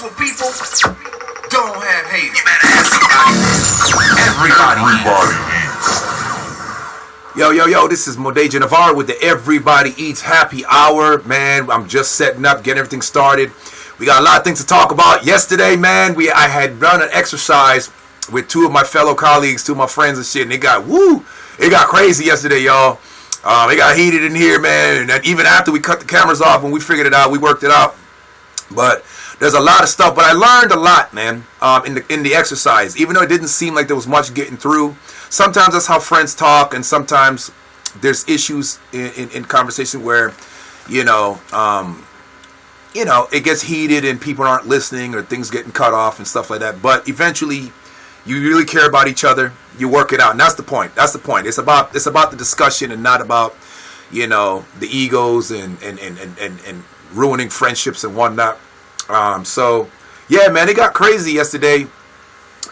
successful people don't have haters. You better ask somebody. Everybody. Yo, this is Modeja Navarre with the Everybody Eats Happy Hour. Man, I'm just setting up, getting everything started. We got a lot of things to talk about. Yesterday, man, I had done an exercise with two of my fellow colleagues, two of my friends and shit, and it got crazy yesterday, y'all. It got heated in here, man, and even after we cut the cameras off, when we figured it out, we worked it out. But there's a lot of stuff, but I learned a lot, man, in the exercise. Even though it didn't seem like there was much getting through, sometimes that's how friends talk, and sometimes there's issues in conversation where, it gets heated and people aren't listening or things getting cut off and stuff like that. But eventually, you really care about each other. You work it out, and that's the point. That's the point. It's about the discussion and not about, the egos and ruining friendships and whatnot. So yeah, man, it got crazy yesterday,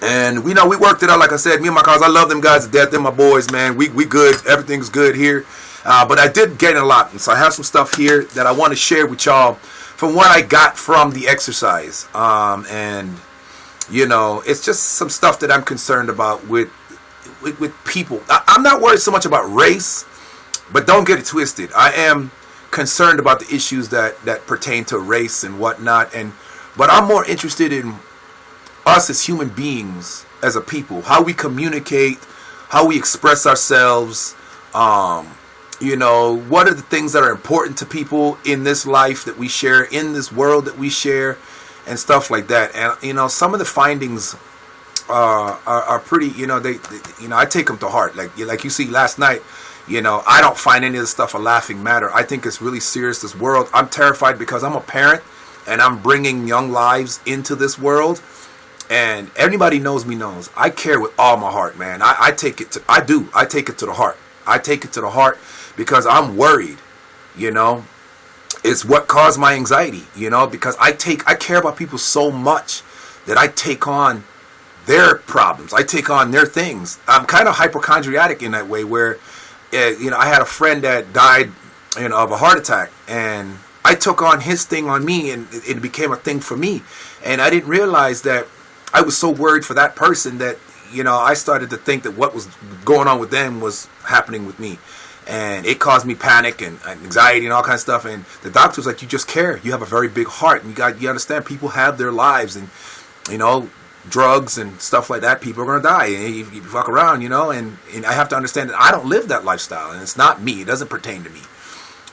and we worked it out. Like I said, me and my cars, I love them guys to death. They're my boys, man. We good. Everything's good here. But I did gain a lot, and so I have some stuff here that I want to share with y'all from what I got from the exercise. And it's just some stuff that I'm concerned about with people. I'm not worried so much about race, but don't get it twisted. I am concerned about the issues that pertain to race and whatnot, but I'm more interested in us as human beings, as a people, how we communicate, how we express ourselves. What are the things that are important to people in this life that we share, in this world that we share, and stuff like that. And some of the findings are pretty. I take them to heart. Like you see last night. I don't find any of this stuff a laughing matter. I think it's really serious, this world. I'm terrified because I'm a parent and I'm bringing young lives into this world. And everybody knows me knows. I care with all my heart, man. I take it to the heart. I take it to the heart because I'm worried, It's what caused my anxiety, because I care about people so much that I take on their problems. I take on their things. I'm kind of hypochondriac in that way where, I had a friend that died, of a heart attack, and I took on his thing on me, and it became a thing for me. And I didn't realize that I was so worried for that person that, I started to think that what was going on with them was happening with me. And it caused me panic and anxiety and all kinds of stuff. And the doctor was like, you just care. You have a very big heart. And you understand people have their lives. And, drugs and stuff like that, people are going to die. And you fuck around, and I have to understand that I don't live that lifestyle. And it's not me. It doesn't pertain to me.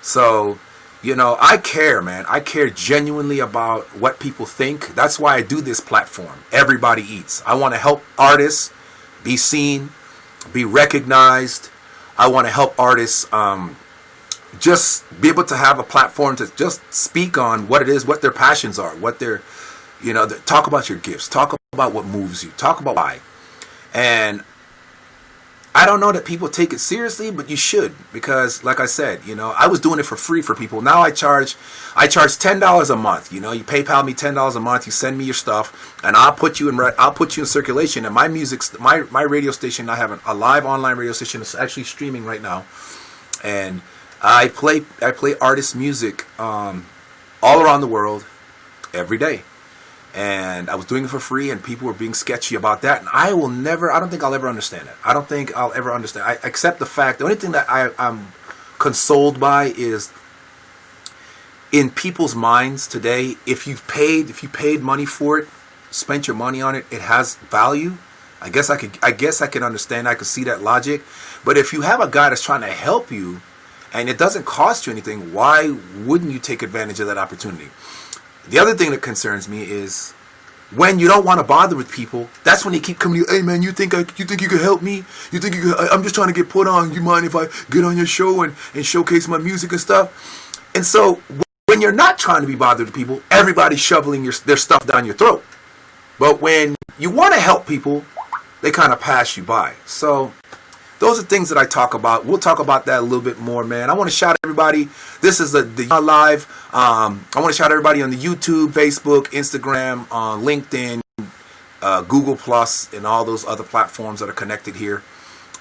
So, I care, man. I care genuinely about what people think. That's why I do this platform, Everybody Eats. I want to help artists be seen, be recognized. I want to help artists just be able to have a platform to just speak on what it is, what their passions are, what their, talk about your gifts, talk about what moves you, talk about why. And I don't know that people take it seriously, but you should, because like I said, I was doing it for free for people. Now I charge $10 a month. You PayPal me $10 a month. You send me your stuff, and I'll put you in circulation. And my my radio station, I have a live online radio station that's actually streaming right now, and I play artist music all around the world every day. And I was doing it for free, and people were being sketchy about that. And I don't think I'll ever understand it. I don't think I'll ever understand. I accept the fact, the only thing that I'm consoled by is in people's minds today, if you paid money for it, spent your money on it, it has value. I guess I can understand. I could see that logic. But if you have a guy that's trying to help you, and it doesn't cost you anything, why wouldn't you take advantage of that opportunity? The other thing that concerns me is when you don't want to bother with people. That's when they keep coming to you. Hey man, you think you could help me? You think I'm just trying to get put on. You mind if I get on your show and showcase my music and stuff? And so when you're not trying to be bothered with people, everybody's shoveling their stuff down your throat. But when you want to help people, they kind of pass you by. So those are things that I talk about. We'll talk about that a little bit more, man. I want to shout everybody. This is the live. I want to shout everybody on the YouTube, Facebook, Instagram, LinkedIn, Google Plus, and all those other platforms that are connected here.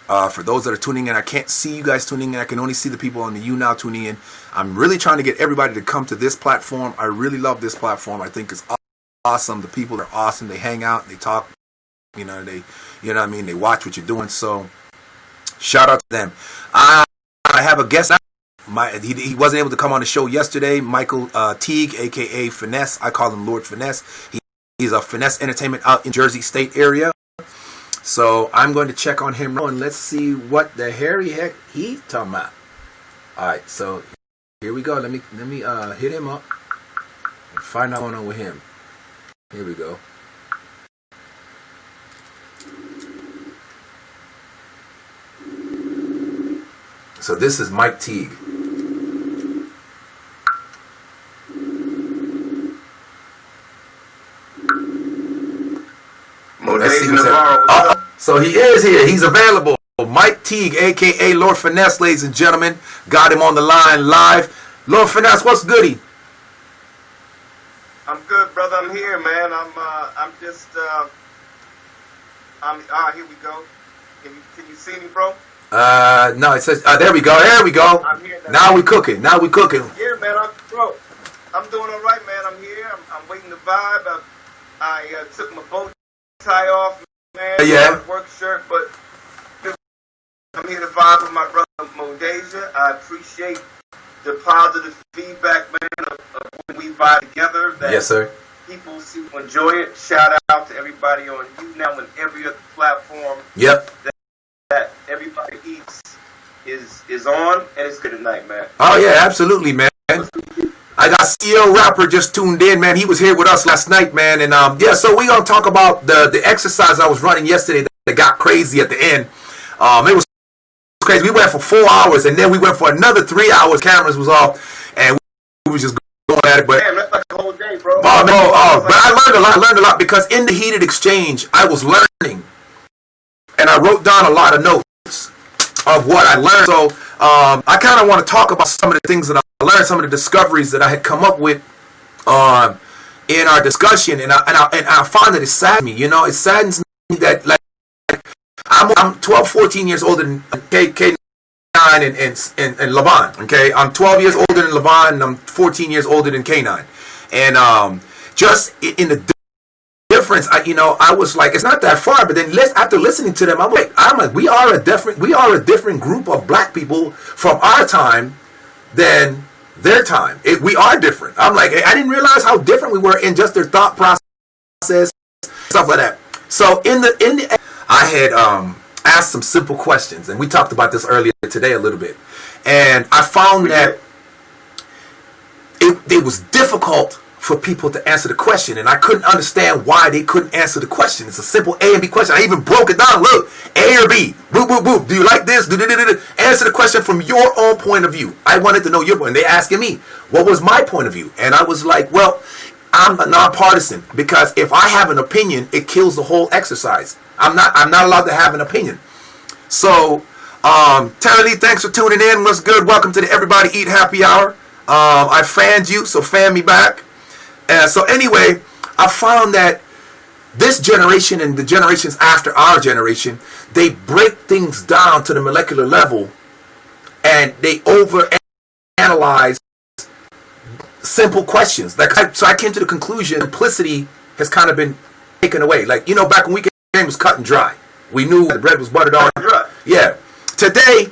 For those that are tuning in, I can't see you guys tuning in. I can only see the people on the YouNow tuning in. I'm really trying to get everybody to come to this platform. I really love this platform. I think it's awesome. awesome. The people are awesome. They hang out, they talk, you know what I mean? They watch what you're doing. So shout out to them. I have a guest. He wasn't able to come on the show yesterday. Michael Teague, aka Finesse. I call him Lord Finesse. He's a Finesse Entertainment out in Jersey State area. So I'm going to check on him and let's see what the hairy heck he's talking about. All right, so here we go. Let me hit him up and find out what's going on with him. Here we go. So this is Mike Teague. So he is here. He's available. Mike Teague, a.k.a. Lord Finesse, ladies and gentlemen. Got him on the line live. Lord Finesse, what's goody? I'm good, brother. I'm here, man. Here we go. Can you see me, bro? No, it says, there we go. There we go. I'm here now we cooking. Now we cooking. Yeah, man. I'm doing all right, man. I'm here. I'm waiting to vibe. I took my bow tie off, man. Yeah. Work shirt, but I'm here to vibe with my brother Modeja. I appreciate the positive feedback, man, of when we vibe together. That yes, sir. People seem to enjoy it. Shout out to everybody on YouNow and every other platform. Yep. That everybody eats is on, and it's good tonight, man. Oh yeah, absolutely, man. I got CEO Rapper just tuned in, man. He was here with us last night, man, and yeah. So we gonna talk about the exercise I was running yesterday that got crazy at the end. It was crazy. We went for 4 hours, and then we went for another 3 hours. Cameras was off, and we was just going at it. But damn, that's like the whole day, bro. But I learned a lot because in the heated exchange, I was learning. And I wrote down a lot of notes of what I learned. So I kind of want to talk about some of the things that I learned, some of the discoveries that I had come up with in our discussion. And I found that it saddened me. You know, it saddens me that like I'm 12, 14 years older than K9 and Levon. Okay, I'm 12 years older than Levon, and I'm 14 years older than K9. And just in the difference, I was like, it's not that far. But then after listening to them, I'm like, we are a different group of black people from our time than their time. We are different. I'm like, I didn't realize how different we were in just their thought process, stuff like that. So in the I had asked some simple questions, and we talked about this earlier today a little bit, and I found that it was difficult for people to answer the question, and I couldn't understand why they couldn't answer the question. It's a simple A and B question. I even broke it down. Look, A or B. Boop, boop, boop. Do you like this? Answer the question from your own point of view. I wanted to know your point. And they asking me, what was my point of view? And I was like, well, I'm a nonpartisan, because if I have an opinion, it kills the whole exercise. I'm not allowed to have an opinion. So, Tara Lee, thanks for tuning in. What's good? Welcome to the Everybody Eat Happy Hour. I fanned you, so fan me back. So anyway, I found that this generation and the generations after our generation, they break things down to the molecular level, and they overanalyze simple questions. So I came to the conclusion simplicity has kind of been taken away. Like, back when we came, was cut and dry. We knew the bread was buttered on. Yeah. Today,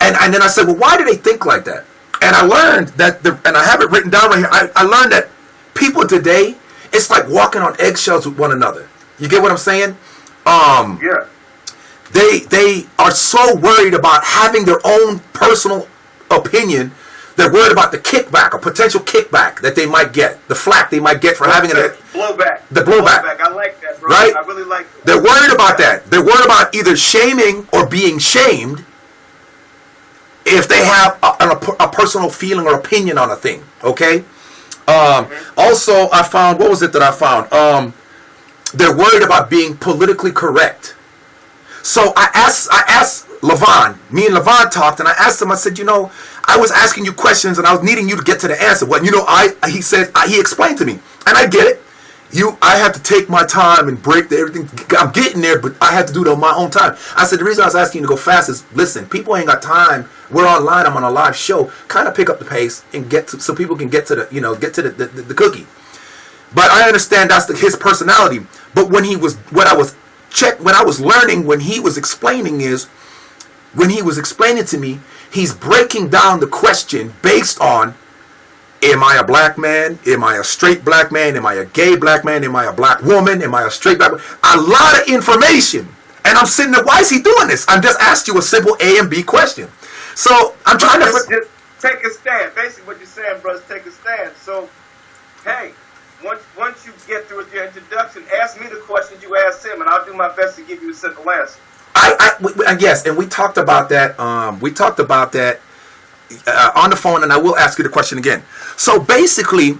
and then I said, well, why do they think like that? And I learned that, and I have it written down right here. I learned that people today, it's like walking on eggshells with one another. You get what I'm saying? Yeah. They are so worried about having their own personal opinion. They're worried about the kickback or potential kickback that they might get, the flack they might get for having a blowback. The blowback. I like that, bro. Right? I really like that. They're worried about that. They're worried about either shaming or being shamed if they have a personal feeling or opinion on a thing. Okay? Also, I found, what was it that I found? They're worried about being politically correct. So I asked Levon, me and Levon talked, and I asked him, I said, I was asking you questions and I was needing you to get to the answer. Well, he explained to me, and I get it. I have to take my time and break everything. I'm getting there, but I have to do it on my own time. I said, the reason I was asking you to go fast is, listen, people ain't got time. We're online. I'm on a live show. Kind of pick up the pace and so people can get to the cookie. But I understand that's his personality. But when I was learning when he was explaining to me, he's breaking down the question based on, am I a black man? Am I a straight black man? Am I a gay black man? Am I a black woman? Am I a straight black woman? A lot of information. And I'm sitting there, why is he doing this? I'm just asking you a simple A and B question. So I'm trying to... Just take a stand. Basically what you're saying, brothers, take a stand. So, hey, once you get through with your introduction, ask me the questions you asked him, and I'll do my best to give you a simple answer. Yes, and we talked about that. On the phone, and I will ask you the question again. So basically,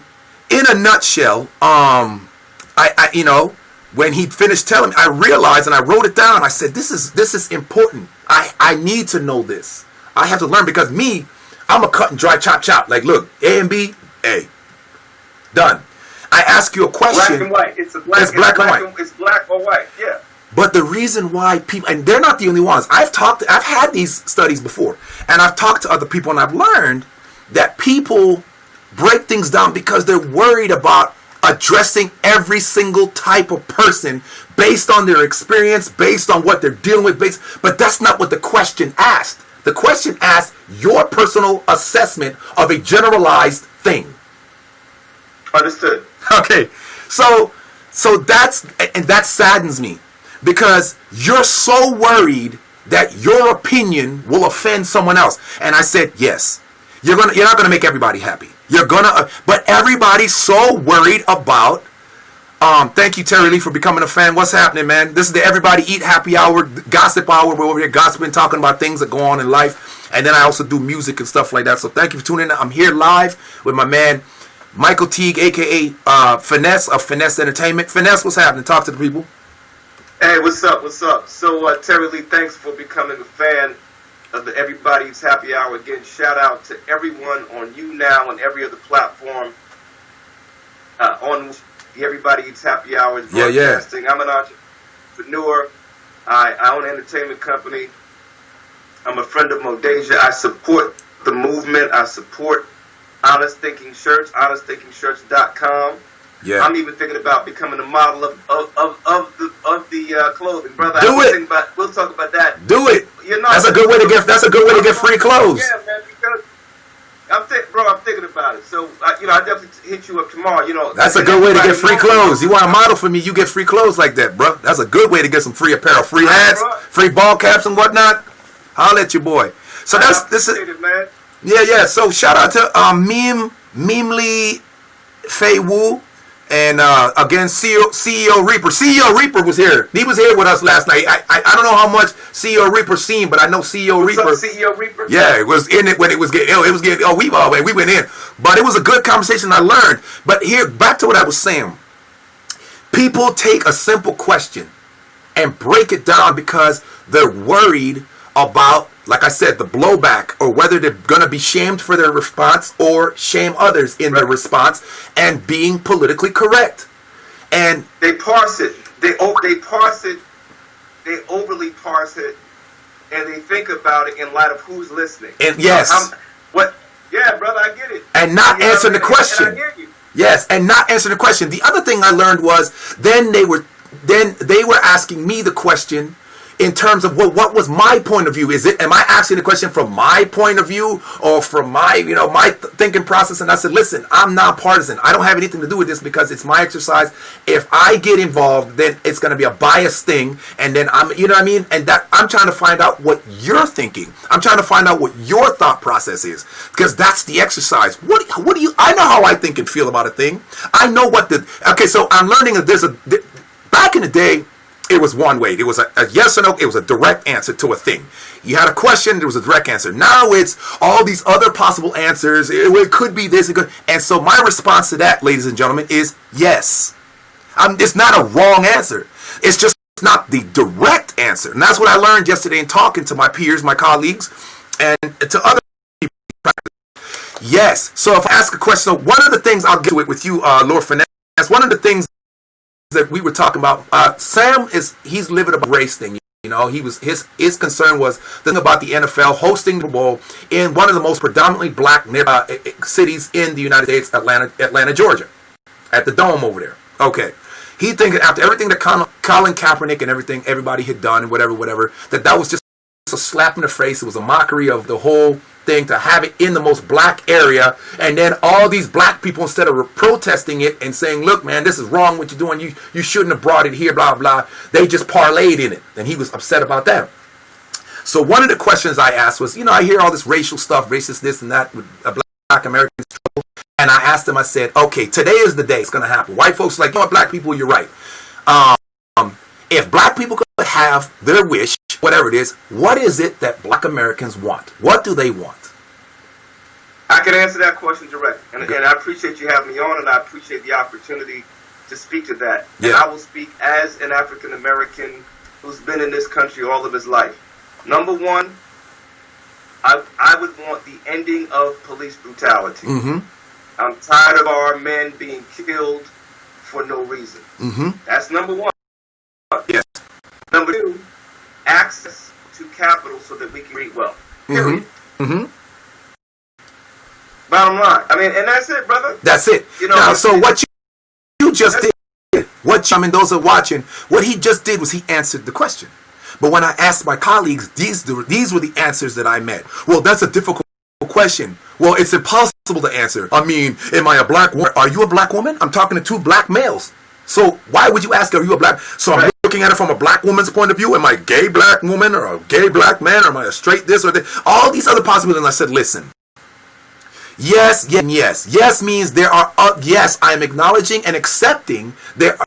in a nutshell, when he finished telling me, I realized, and I wrote it down. I said, this is important. I need to know this. I have to learn, because I'm a cut and dry chop. Like, look, A and B, A, done. I ask you a question. Black and white. It's black and white. It's black or white. Yeah. But the reason why people, and they're not the only ones. I've had these studies before, and I've talked to other people, and I've learned that people break things down because they're worried about addressing every single type of person based on their experience, based on what they're dealing with, but that's not what the question asked. The question asked your personal assessment of a generalized thing. Understood. Okay, so that saddens me, because you're so worried that your opinion will offend someone else. And I said, yes, you're not gonna make everybody happy. But everybody's so worried about. Thank you, Terry Lee, for becoming a fan. What's happening, man? This is the Everybody Eat Happy Hour, gossip hour. We're over here gossiping, talking about things that go on in life, and then I also do music and stuff like that. So thank you for tuning in. I'm here live with my man Michael Teague, aka Finesse of Finesse Entertainment. Finesse, what's happening? Talk to the people. Hey, what's up? So, Terry Lee, thanks for becoming a fan of the Everybody's Happy Hour. Again, shout out to everyone on YouNow and every other platform on the Everybody Eats Happy Hour is broadcasting. I'm an entrepreneur. I own an entertainment company. I'm a friend of Modasia. I support the movement. I support Honest Thinking Shirts, honestthinkingshirts.com. Yeah. I'm even thinking about becoming a model of the clothing, brother. We'll talk about that. Do it. That's a good way to get. That's a good way to get free clothes. Yeah, man. Because I'm thinking about it. So I definitely hit you up tomorrow. That's a good way to get free clothes. You want a model for me? You get free clothes like that, bro. That's a good way to get some free apparel, free hats, free ball caps and whatnot. Holla at your boy. So this is it, man. Yeah. So shout out to Memely Fei Wu. And again, CEO Reaper. CEO Reaper was here. He was here with us last night. I don't know how much CEO Reaper seen, but I know CEO Reaper. What's up, CEO Reaper? Yeah, it was in it when it was getting. We went in, but it was a good conversation. I learned. But here, back to what I was saying. People take a simple question and break it down because they're worried about, like I said, the blowback, or whether they're going to be shamed for their response or shame others in their response, and being politically correct. And they parse it. They parse it. They overly parse it, and they think about it in light of who's listening. And yes, what? Yeah, brother, I get it. And not answering the question. And I get you. Yes, and not answering the question. The other thing I learned was then they were asking me the question in terms of what was my point of view? Am I asking the question from my point of view or from my my thinking process? And I said, listen, I'm nonpartisan. I don't have anything to do with this because it's my exercise. If I get involved, then it's going to be a biased thing, and then I'm and that I'm trying to find out what you're thinking. I'm trying to find out what your thought process is, because that's the exercise. What do you? I know how I think and feel about a thing. I know so I'm learning that back in the day, it was one way. It was a yes or no. It was a direct answer to a thing. You had a question, there was a direct answer. Now it's all these other possible answers. It could be this. And so my response to that, ladies and gentlemen, is yes. It's not a wrong answer. It's just not the direct answer. And that's what I learned yesterday in talking to my peers, my colleagues, and to other people. Yes. So if I ask a question, one of the things I'll get to it with you, Lord Finesse, one of the things that we were talking about, Sam he's living a race thing. He was his concern was the thing about the NFL hosting the Bowl in one of the most predominantly black cities in the United States, Atlanta, Georgia. at the Dome over there. Okay. He thinking after everything that Colin Kaepernick and everything everybody had done and whatever, that was just a slap in the face. It was a mockery of the whole thing to have it in the most black area, and then all these black people, instead of protesting it and saying, look man, this is wrong what you're doing, you shouldn't have brought it here, blah blah, they just parlayed in it, and he was upset about that. So one of the questions I asked was, I hear all this racial stuff, racist this and that with black Americans, and I asked him, I said, okay, today is the day it's going to happen. White folks are like, black people, you're right. If black people could have their wish, whatever it is, what is it that black Americans want? What do they want? I can answer that question directly. And again, I appreciate you having me on, and I appreciate the opportunity to speak to that. Yeah. And I will speak as an African American who's been in this country all of his life. Number one, I would want the ending of police brutality. Mm-hmm. I'm tired of our men being killed for no reason. Mm-hmm. That's number one. Yes. Number two, access to capital so that we can read well. Period. Mm-hmm. Mm-hmm. Bottom line. I mean, and that's it, brother. That's it. Now, so what you just did, those are watching, what he just did was he answered the question. But when I asked my colleagues, these were the answers that I met. Well, that's a difficult question. Well, it's impossible to answer. I mean, am I a black woman? Are you a black woman? I'm talking to two black males. So why would you ask, are you a black? So I'm looking at it from a black woman's point of view. Am I a gay black woman or a gay black man? Or am I a straight this or that? All these other possibilities. And I said, listen. Yes, yes, yes. Yes means there are, yes, I am acknowledging and accepting that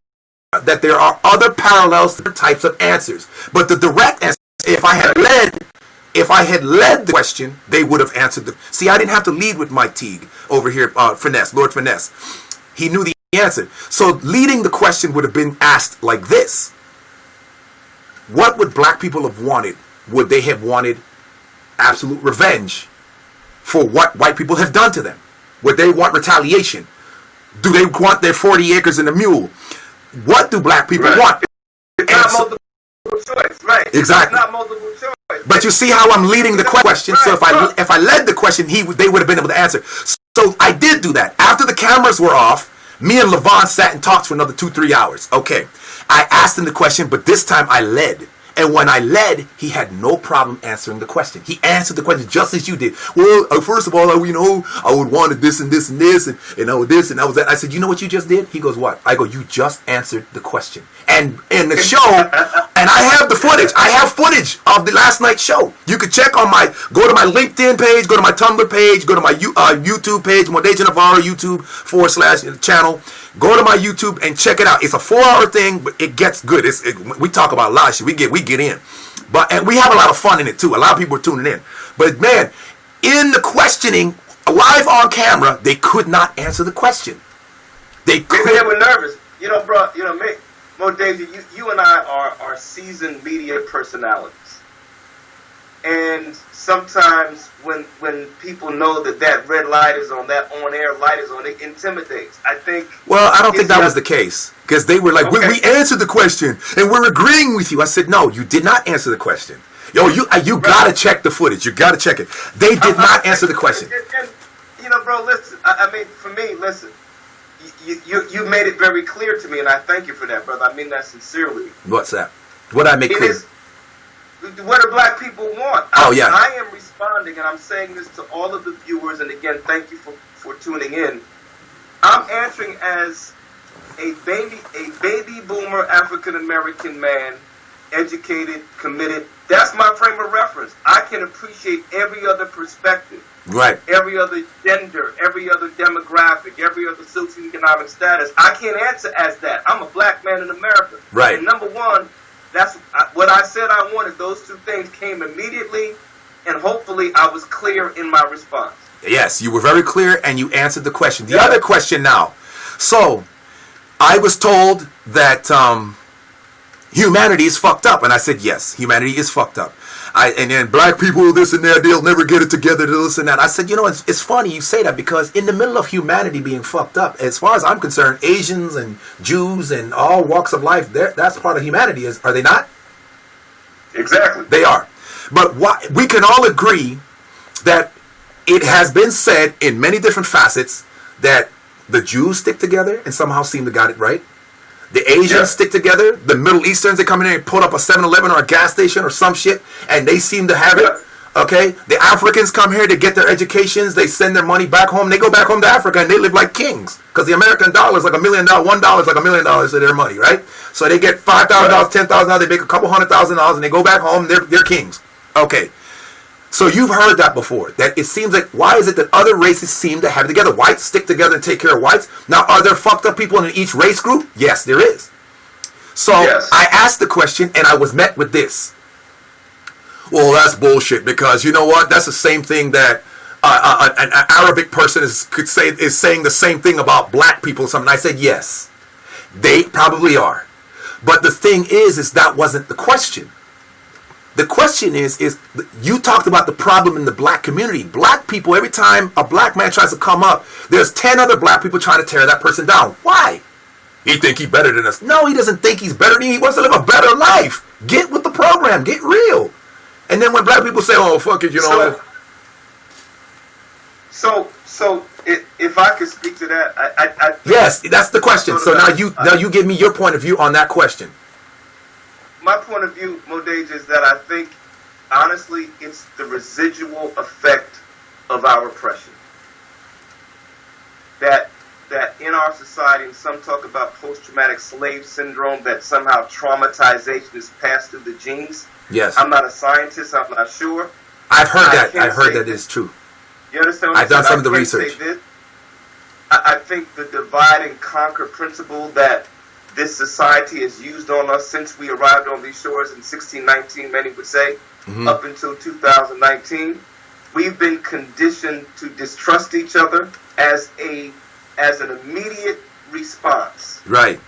there are other parallels to types of answers. But the direct answer, if I had led the question, they would have answered the... See, I didn't have to lead with Mike Teague over here, Finesse, Lord Finesse. He knew the answer. So leading the question would have been asked like this. What would black people have wanted? Would they have wanted absolute revenge for what white people have done to them? Would they want retaliation? Do they want their 40 acres and a mule? What do black people want? It's not multiple choice, right? Exactly. It's not multiple choice. But you see how I'm leading the question. So if I led the question, they would have been able to answer. So I did do that. After the cameras were off, me and Levon sat and talked for another 2-3 hours. Okay. I asked him the question, but this time I led. And when I led, he had no problem answering the question. He answered the question just as you did. Well, first of all, I would want this and this and this and this and that was that. I said, you know what you just did? He goes, what? I go, you just answered the question. And in the show, and I have the footage. I have footage of the last night's show. You can check on go to my LinkedIn page, go to my Tumblr page, go to my YouTube page, Modeja Navarro YouTube /channel. Go to my YouTube and check it out. It's a 4-hour thing, but it gets good. We talk about a lot of shit. We get in, and we have a lot of fun in it too. A lot of people are tuning in. But man, in the questioning, live on camera, they could not answer the question. They were nervous. Bro. Modeja, you and I are seasoned media personalities. And sometimes when people know that red light is on, that on-air light is on, it intimidates. I think... Well, I don't think that was the case. Because they were like, okay. we answered the question, and we're agreeing with you. I said, no, you did not answer the question. Yo, you got to check the footage. You got to check it. They did not answer the question. And, bro, listen. I mean, for me, listen. You made it very clear to me, and I thank you for that, brother. I mean that sincerely. What's that? What I make clear? What do black people want? Yeah. I am responding, and I'm saying this to all of the viewers, and again, thank you for tuning in. I'm answering as a baby boomer African American man, educated, committed. That's my frame of reference. I can appreciate every other perspective. Right. Every other gender, every other demographic, every other socioeconomic status. I can't answer as that. I'm a black man in America. Right. And number one, that's what I said I wanted. Those two things came immediately, and hopefully I was clear in my response. Yes, you were very clear, and you answered the question. The other question now. So, I was told that humanity is fucked up, and I said, yes, humanity is fucked up. And then black people, this and that, they'll never get it together, this and that. I said, it's funny you say that, because in the middle of humanity being fucked up, as far as I'm concerned, Asians and Jews and all walks of life, that's part of humanity, are they not? Exactly. They are. But we can all agree that it has been said in many different facets that The Jews stick together and somehow seem to got it right. The Asians Yeah. stick together. The Middle Easterns, they come in and put up a 7-Eleven or a gas station or some shit, and they seem to have it. Yeah. Okay? The Africans come here to get their educations. They send their money back home. They go back home to Africa, and they live like kings. Because the American dollar is like $1 million. $1 is like $1 million of their money, right? So they get $5,000, $10,000. They make a couple $100,000, and they go back home. They're kings. Okay. So you've heard that before. That it seems like, why is it that other races seem to have it together? Whites stick together and take care of whites. Now, are there fucked up people in each race group? Yes, there is. So Yes. I asked the question, and I was met with this. Well, that's bullshit, because you know what? That's the same thing that an Arabic person is saying the same thing about black people or something. I said, yes, they probably are. But the thing is that wasn't the question. The question is you talked about the problem in the black community. Black people, every time a black man tries to come up, there's 10 other black people trying to tear that person down. Why? He think he's better than us. No, he doesn't think he's better than you. He wants to live a better life. Get with the program. Get real. And then when black people say, oh, fuck it, you know. So if I could speak to that, I Yes, that's the question. So now you give me your point of view on that question. my point of view, Modej, is that I think, honestly, it's the residual effect of our oppression. That in our society, and some talk about post-traumatic slave syndrome, that somehow traumatization is passed through the genes. Yes. I'm not a scientist. I'm not sure. I've heard that. I I've heard that this. is true. You understand what I've done some of the can't research. say this. I think the divide and conquer principle that this society has used on us since we arrived on these shores in 1619, many would say, up until 2019, we've been conditioned to distrust each other as an immediate response. Right.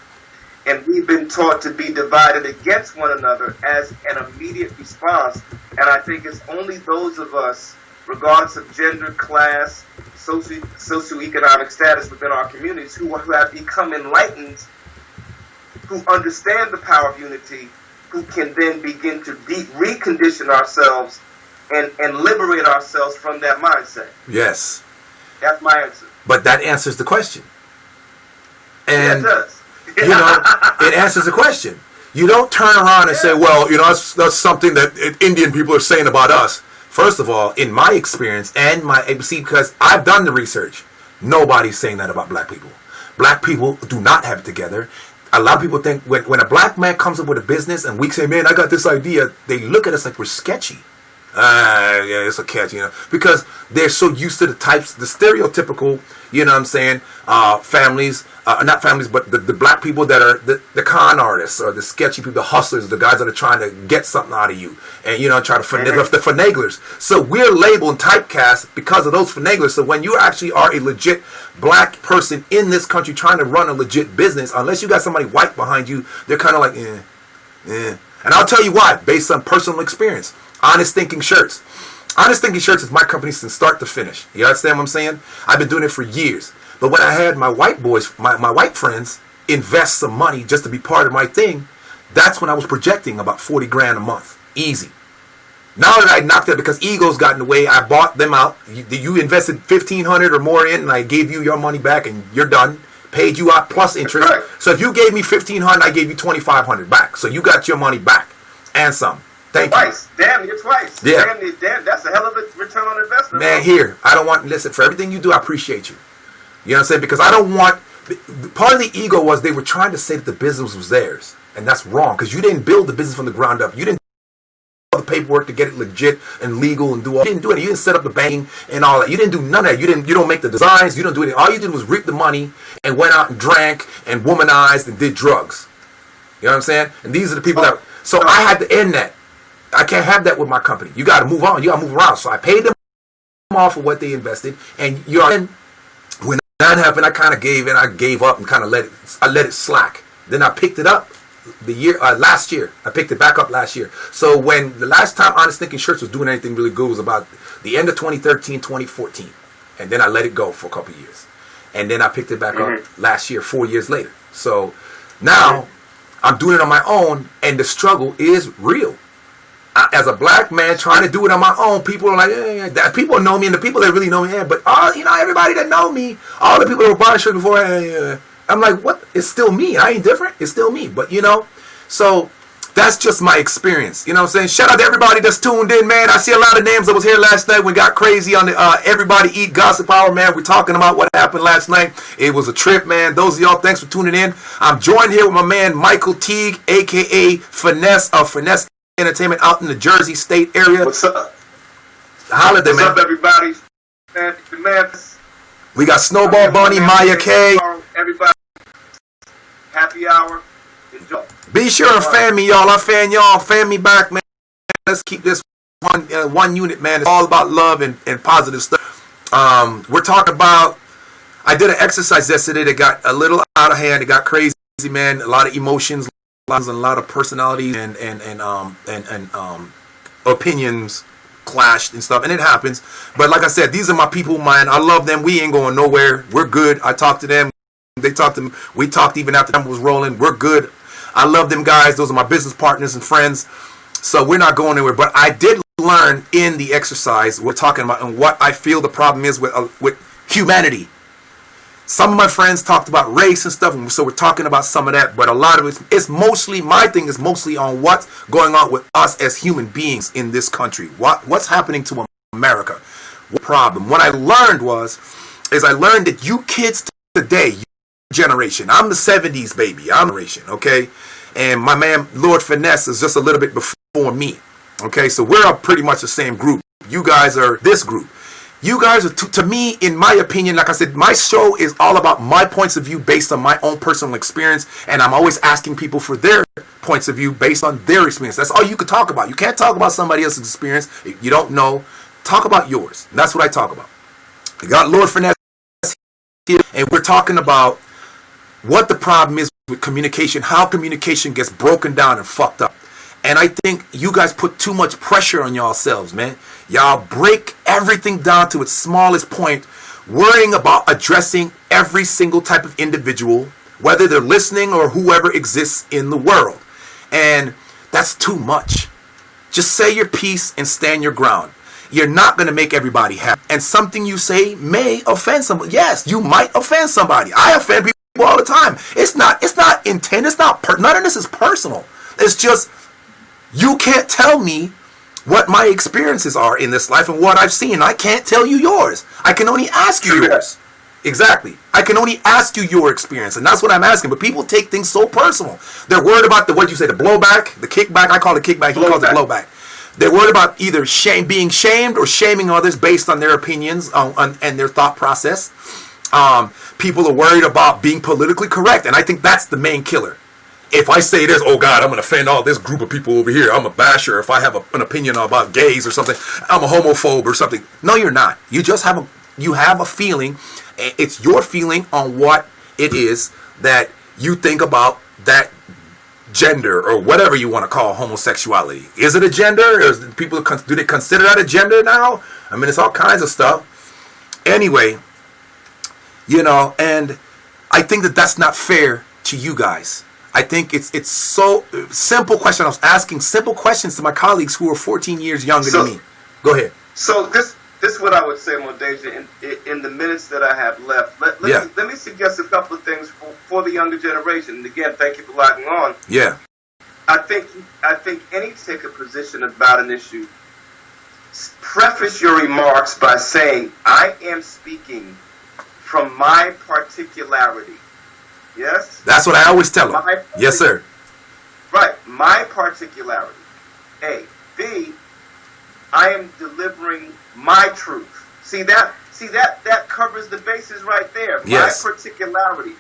And we've been taught to be divided against one another as an immediate response. And I think it's only those of us, regardless of gender, class, socioeconomic status within our communities, who have become enlightened, who understand the power of unity, who can then begin to recondition ourselves and liberate ourselves from that mindset. Yes. That's my answer. But that answers the question. And It does. you know, it answers the question. You don't turn around and say, well, you know, that's something that Indian people are saying about us. First of all, in my experience and because I've done the research, nobody's saying that about black people. Black people do not have it together. A lot of people think when a black man comes up with a business and we say, man, I got this idea, they look at us like we're sketchy. Yeah, it's a catch, you know, because they're so used to the stereotypical, you know what I'm saying, families, not families, but the black people that are the con artists or the sketchy people, the hustlers, the guys that are trying to get something out of you and, you know, try to the finaglers. So we're labeled and typecast because of those finaglers. So when you actually are a legit black person in this country trying to run a legit business, unless you got somebody white behind you, they're kind of like, eh. And I'll tell you why, based on personal experience. Honest Thinking Shirts. Honest Thinking Shirts is my company since start to finish. You understand what I'm saying? I've been doing it for years. But when I had my white boys, my white friends, invest some money just to be part of my thing, that's when I was projecting about 40 grand a month. Easy. Now that I knocked that because egos got in the way, I bought them out. You invested $1,500 or more in, and I gave you your money back, and you're done. Paid you out plus interest. Right. So if you gave me $1,500, I gave you $2,500 back. So you got your money back and some. Thank you. Twice. Damn, you're twice. Yeah. Damn, that's a hell of a return on investment. Man, here, I don't want, listen, for everything you do, I appreciate you. You know what I'm saying? Because I don't want, part of the ego was they were trying to say that the business was theirs. And that's wrong, because you didn't build the business from the ground up. You didn't do all the paperwork to get it legit and legal and do all. You didn't do it. You didn't set up the banking and all that. You didn't do none of that. You don't make the designs. You don't do anything. All you did was reap the money and went out and drank and womanized and did drugs. You know what I'm saying? And these are the people that, so I had to end that. I can't have that with my company. You got to move on. You got to move around. So I paid them off for what they invested. And when that happened, I kind of gave in. I gave up and kind of let it slack. Then I picked it up last year. I picked it back up last year. So when the last time Honest Thinking Shirts was doing anything really good was about the end of 2013, 2014. And then I let it go for a couple of years. And then I picked it back up last year, 4 years later. So now I'm doing it on my own, and the struggle is real. as a black man trying to do it on my own, people are like, that people know me, and the people that really know me, but all everybody that know me, all the people that were buying shirts before, I'm like, what? It's still me. I ain't different. It's still me. But so that's just my experience. You know what I'm saying? Shout out to everybody that's tuned in, man. I see a lot of names that was here last night. We got crazy on the Everybody Eat Gossip Hour, man. We're talking about what happened last night. It was a trip, man. Those of y'all, thanks for tuning in. I'm joined here with my man Michael Teague, a.k.a. Finesse of Finesse Entertainment out in the Jersey State area. What's up? Holla there, man. What's up, everybody? Man, we got Snowball Bunny, Maya K. Everybody, happy hour. Enjoy. Be sure and fan me, y'all. I fan y'all. Fan me back, man. Let's keep this one unit, man. It's all about love and positive stuff. We're talking about. I did an exercise yesterday that got a little out of hand. It got crazy, man. A lot of emotions, a lot of personalities, and opinions clashed and stuff, and it happens. But like I said, these are my people, man. I love them. We ain't going nowhere. We're good. I talked to them. They talked to me. We talked even after the time was rolling. We're good. I love them guys. Those are my business partners and friends. So we're not going anywhere. But I did learn in the exercise we're talking about and what I feel the problem is with humanity. Some of my friends talked about race and stuff, and so we're talking about some of that. But a lot of it's mostly, my thing is mostly on what's going on with us as human beings in this country. What's happening to America? What problem? What I learned I learned that you kids today, generation. I'm the 70s baby. I'm generation, okay? And my man Lord Finesse is just a little bit before me. Okay, so we're pretty much the same group. You guys are this group. You guys are, to me, in my opinion, like I said, my show is all about my points of view based on my own personal experience, and I'm always asking people for their points of view based on their experience. That's all you could talk about. You can't talk about somebody else's experience. You don't know. Talk about yours. And that's what I talk about. We got Lord Finesse here, and we're talking about what the problem is with communication, how communication gets broken down and fucked up. And I think you guys put too much pressure on yourselves, man. Y'all break everything down to its smallest point, worrying about addressing every single type of individual, whether they're listening or whoever exists in the world. And that's too much. Just say your piece and stand your ground. You're not going to make everybody happy. And something you say may offend somebody. Yes, you might offend somebody. I offend people all the time. It's not intent. It's not none of this is personal. It's just you can't tell me what my experiences are in this life and what I've seen. I can't tell you yours. I can only ask you yours. Exactly. I can only ask you your experience, and that's what I'm asking. But people take things so personal. They're worried about the blowback, the kickback. I call it kickback. He calls it blowback. They're worried about either being shamed or shaming others based on their opinions and their thought process. People are worried about being politically correct, and I think that's the main killer. If I say this, oh God, I'm going to offend all this group of people over here. I'm a basher. If I have an opinion about gays or something, I'm a homophobe or something. No, you're not. You just have a feeling. It's your feeling on what it is that you think about that gender or whatever you want to call homosexuality. Is it a gender? Do they consider that a gender now? I mean, it's all kinds of stuff. Anyway, and I think that's not fair to you guys. I think it's so simple question. I was asking simple questions to my colleagues who are 14 years younger than me. Go ahead. So this is what I would say, Modeja, in the minutes that I have left. Let me suggest a couple of things for the younger generation. And again, thank you for logging on. Yeah. I think any take a position about an issue, preface your remarks by saying, I am speaking from my particularity. Yes? That's what I always tell them. Yes, sir. Right. My particularity. A. B. I am delivering my truth. See that covers the bases right there. Yes. My particularity.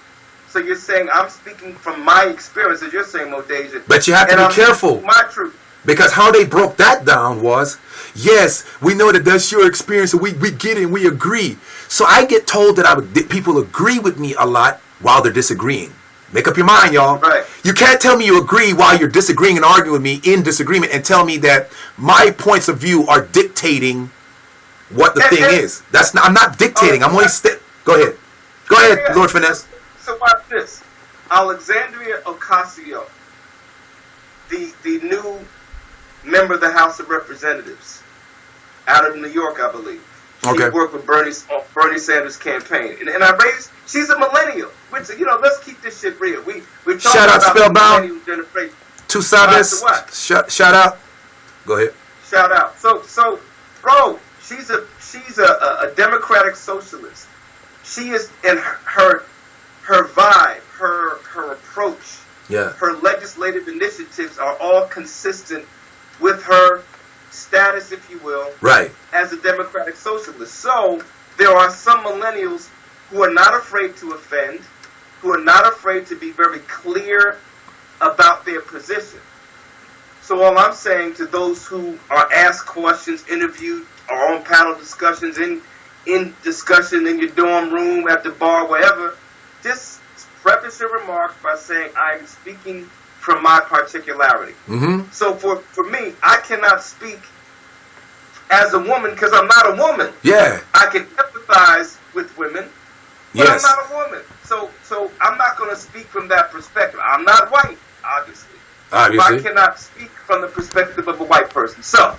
So you're saying I'm speaking from my experience, as you're saying, Modeja. But you have to be careful. My truth. Because how they broke that down was, yes, we know that that's your experience, and we get it and we agree. So I get told that people agree with me a lot while they're disagreeing. Make up your mind, y'all. Right. You can't tell me you agree while you're disagreeing and arguing with me in disagreement and tell me that my points of view are dictating what the thing is. I'm not dictating. I'm only Go ahead. Go ahead, Lord Finesse. So watch this. Alexandria Ocasio, the new member of the House of Representatives out of New York, I believe. She worked with Bernie Sanders' campaign. And she's a millennial. Which, let's keep this shit real. We're talking shout out about Spellbound. generation. To Sabis. Shout out. Go ahead. Shout out. So, bro, she's a democratic socialist. She is, in her vibe, her approach, her legislative initiatives are all consistent with her status, if you will, right, as a democratic socialist. So there are some millennials who are not afraid to offend, who are not afraid to be very clear about their position. So all I'm saying to those who are asked questions, interviewed, or on panel discussions, in discussion in your dorm room, at the bar, wherever, just preface your remarks by saying, I'm speaking from my particularity. Mm-hmm. So for me, I cannot speak as a woman because I'm not a woman. Yeah. I can empathize with women, but yes. I'm not a woman. So I'm not going to speak from that perspective. I'm not white, obviously. But I cannot speak from the perspective of a white person. So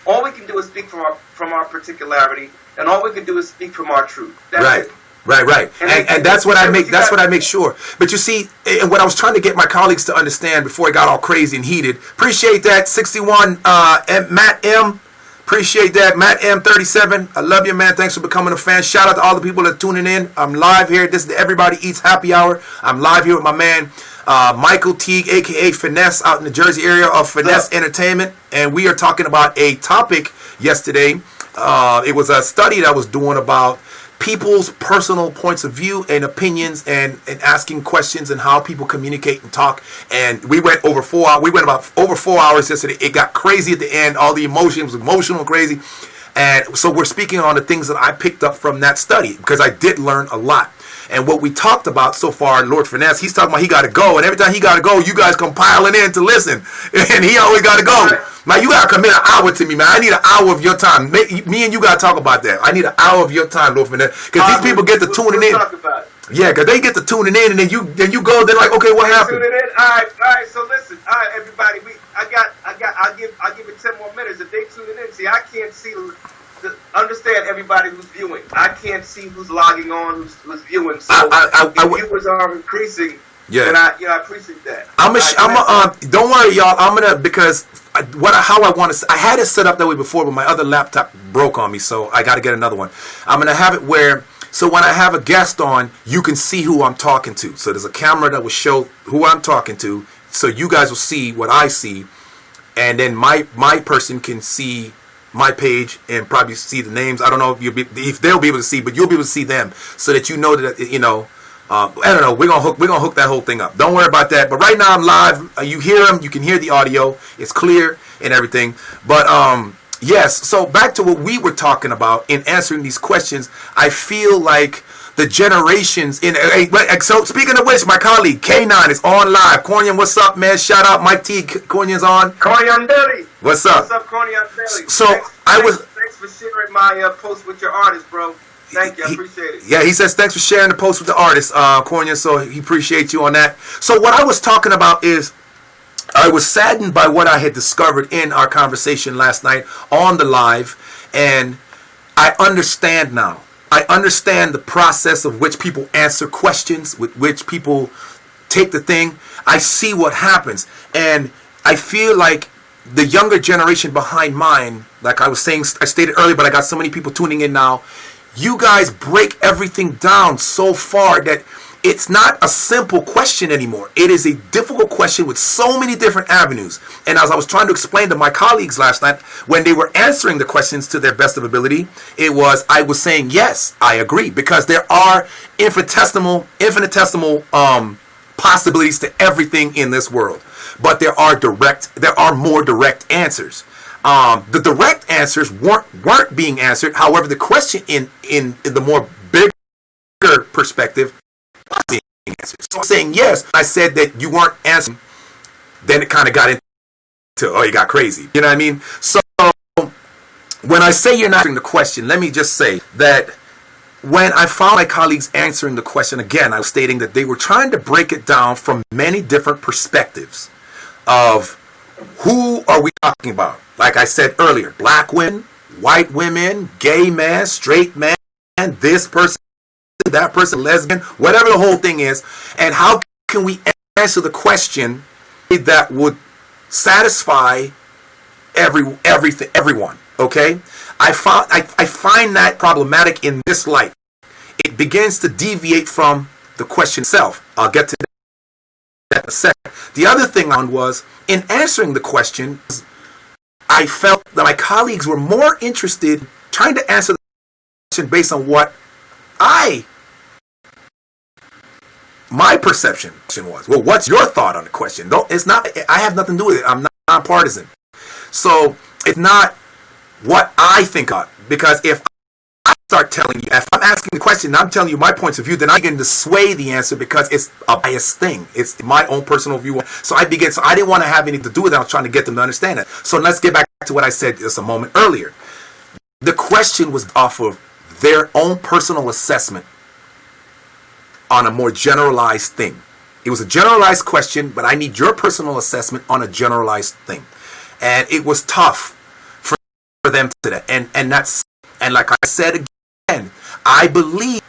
all we can do is speak from our particularity, and all we can do is speak from our truth. That's right. it. Right. And that's what I make. That's what I make sure. But you see, and what I was trying to get my colleagues to understand before it got all crazy and heated. Appreciate that, 61, Matt M. Appreciate that, Matt M37. I love you, man. Thanks for becoming a fan. Shout out to all the people that are tuning in. I'm live here. This is the Everybody Eats Happy Hour. I'm live here with my man Michael Teague, aka Finesse, out in the Jersey area of Finesse Entertainment, and we are talking about a topic yesterday. It was a study that I was doing about people's personal points of view and opinions, and asking questions and how people communicate and talk. And we went over 4 hours. We went about over 4 hours yesterday. It got crazy at the end. All the emotions, emotional and crazy. And so we're speaking on the things that I picked up from that study, because I did learn a lot. And what we talked about so far, Lord Finesse, he's talking about he got to go. And every time he got to go, you guys come piling in to listen. And he always got to go. Now, you got to commit an hour to me, man. I need an hour of your time. Me and you got to talk about that. I need an hour of your time, Lord Finesse. Because these people get to tuning in. Yeah, because they get to tuning in, and then you go, they're like, okay, what happened? Tuning in? All right, so listen. All right, everybody, I'll give it 10 more minutes. If they tuning in, see, I can't see... Understand everybody who's viewing. I can't see who's logging on, who's viewing. So the viewers are increasing. Yeah, and I appreciate that. Don't worry, y'all. I'm gonna, because how I want to. I had it set up that way before, but my other laptop broke on me, so I got to get another one. I'm gonna have it where, so when I have a guest on, you can see who I'm talking to. So there's a camera that will show who I'm talking to, so you guys will see what I see, and then my person can see my page and probably see the names. I don't know if they'll be able to see, but you'll be able to see them, so that you know that I don't know. We're gonna hook that whole thing up. Don't worry about that. But right now I'm live. You hear them. You can hear the audio. It's clear and everything. But yes. So back to what we were talking about in answering these questions. I feel like the generations in. So speaking of which, my colleague K9 is on live. Cornian, what's up, man? Shout out, Mike T. Cornian's on. Cornian Belly. What's up? What's up, Cornian Belly? So thanks for sharing my post with your artist, bro. Thank you, I appreciate it. Yeah, he says thanks for sharing the post with the artist, Cornian. So he appreciates you on that. So what I was talking about is, I was saddened by what I had discovered in our conversation last night on the live, and I understand now. I understand the process of which people answer questions, with which people take the thing. I see what happens, and I feel like the younger generation behind mine, like I was saying, I stated earlier, but I got so many people tuning in now. You guys break everything down so far that it's not a simple question anymore. It is a difficult question with so many different avenues. And as I was trying to explain to my colleagues last night, when they were answering the questions to their best of ability, I was saying, yes, I agree. Because there are infinitesimal possibilities to everything in this world. But there are more direct answers. The direct answers weren't being answered. However, the question in the more bigger perspective was being answered. So I'm saying yes. I said that you weren't answering. Then it kind of got into, you got crazy. You know what I mean? So when I say you're not answering the question, let me just say that when I found my colleagues answering the question again, I was stating that they were trying to break it down from many different perspectives of Who are we talking about? Like I said earlier, black women, white women, gay man, straight man, this person, that person, lesbian, whatever the whole thing is. And how can we answer the question that would satisfy everyone? Okay, I find that problematic in this light. It begins to deviate from the question itself. I'll get to that in a second. The other thing on was, in answering the question, I felt that my colleagues were more interested in trying to answer the question based on what my perception was. Well, what's your thought on the question? It's not. I have nothing to do with it. I'm not nonpartisan. So it's not what I think of, because if I start telling you, if I'm asking the question and I'm telling you my points of view, then I begin to sway the answer because it's a biased thing. It's my own personal view. So I didn't want to have anything to do with it. I was trying to get them to understand it. So let's get back to what I said just a moment earlier. The question was off of their own personal assessment on a more generalized thing. It was a generalized question, but I need your personal assessment on a generalized thing. And it was tough for them to that. And like I said again, I believe,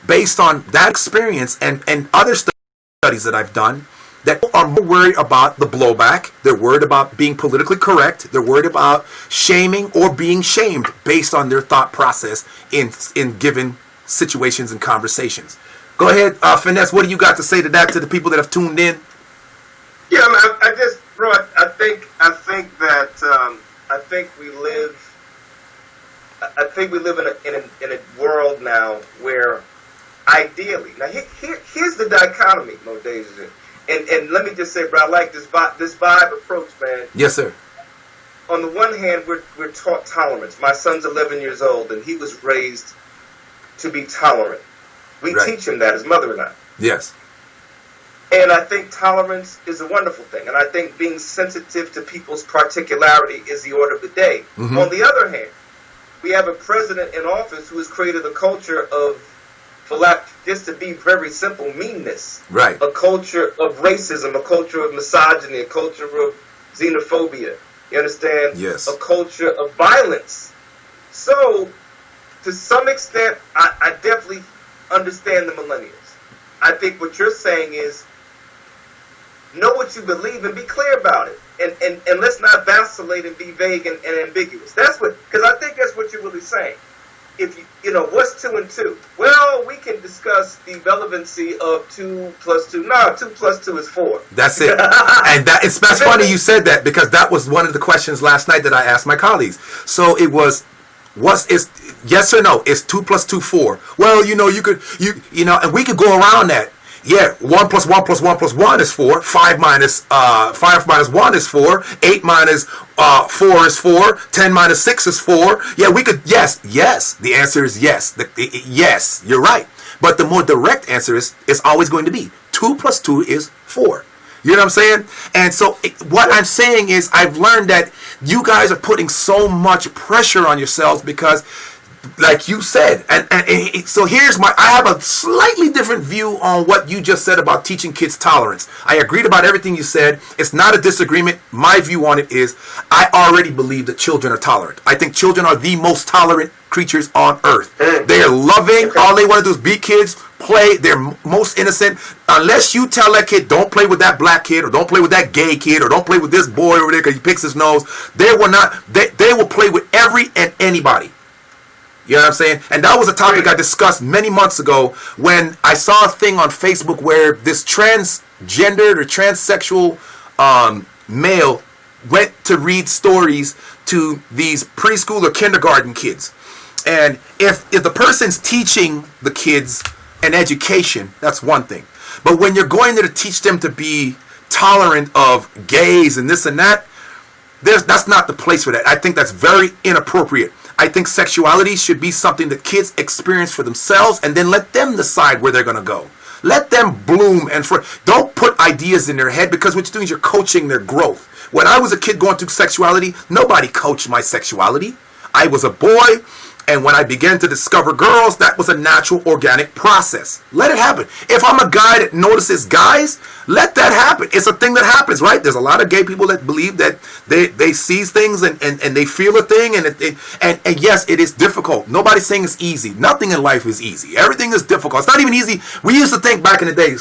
based on that experience and other studies that I've done, that people are more worried about the blowback. They're worried about being politically correct. They're worried about shaming or being shamed based on their thought process in given situations and conversations. Go ahead, Finesse. What do you got to say to that, to the people that have tuned in? Yeah, I just, bro, I think we live in a world now where, ideally, now here's the dichotomy, Mo Deja. And let me just say, bro, I like this vibe approach, man. Yes, sir. On the one hand, we're taught tolerance. My son's 11 years old, and he was raised to be tolerant. We teach him that, his mother and I. Yes. And I think tolerance is a wonderful thing. And I think being sensitive to people's particularity is the order of the day. Mm-hmm. On the other hand, we have a president in office who has created a culture of, just to be very simple, meanness. Right. A culture of racism, a culture of misogyny, a culture of xenophobia. You understand? Yes. A culture of violence. So, to some extent, I definitely understand the millennials. I think what you're saying is, know what you believe and be clear about it. And let's not vacillate and be vague and ambiguous. Because I think that's what you're really saying. If you know, what's 2 and 2? Well, we can discuss the relevancy of 2 plus 2. No, 2 plus 2 is 4. That's it. And that's funny you said that, because that was one of the questions last night that I asked my colleagues. So it was, is yes or no? Is 2 plus 2 4? Well, you know, and we could go around that. Yeah, 1 plus 1 plus 1 plus 1 is 4. 5 minus 1 is 4. 8 minus 4 is 4. 10 minus 6 is 4. Yeah, we could. Yes. The answer is yes. Yes, you're right. But the more direct answer is always going to be 2 plus 2 is 4. You know what I'm saying? And so what I'm saying is, I've learned that you guys are putting so much pressure on yourselves because, like you said, and so I have a slightly different view on what you just said about teaching kids tolerance. I agreed about everything you said. It's not a disagreement. My view on it is, I already believe that children are tolerant. I think children are the most tolerant creatures on earth. They're loving. All they want to do is be kids, play. They're most innocent. Unless you tell that kid, don't play with that black kid, or don't play with that gay kid, or don't play with this boy over there because he picks his nose, they will play with every and anybody. You know what I'm saying? And that was a topic I discussed many months ago when I saw a thing on Facebook where this transgendered or transsexual male went to read stories to these preschool or kindergarten kids. And if the person's teaching the kids an education, that's one thing. But when you're going there to teach them to be tolerant of gays and this and that, that's not the place for that. I think that's very inappropriate. I think sexuality should be something that kids experience for themselves, and then let them decide where they're going to go. Let them bloom, and don't put ideas in their head, because what you're doing is you're coaching their growth. When I was a kid going through sexuality, nobody coached my sexuality. I was a boy. And when I began to discover girls, that was a natural, organic process. Let it happen. If I'm a guy that notices guys, let that happen. It's a thing that happens, right? There's a lot of gay people that believe that they see things and they feel a thing. And yes, it is difficult. Nobody's saying it's easy. Nothing in life is easy. Everything is difficult. It's not even easy. We used to think back in the day,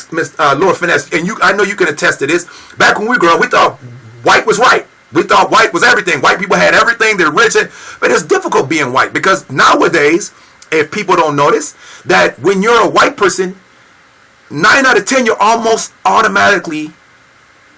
Lord Finesse, and I know you can attest to this. Back when we grew up, we thought white was right. We thought white was everything. White people had everything. They're rich. But it's difficult being white because nowadays, if people don't notice, that when you're a white person, 9 out of 10, you're almost automatically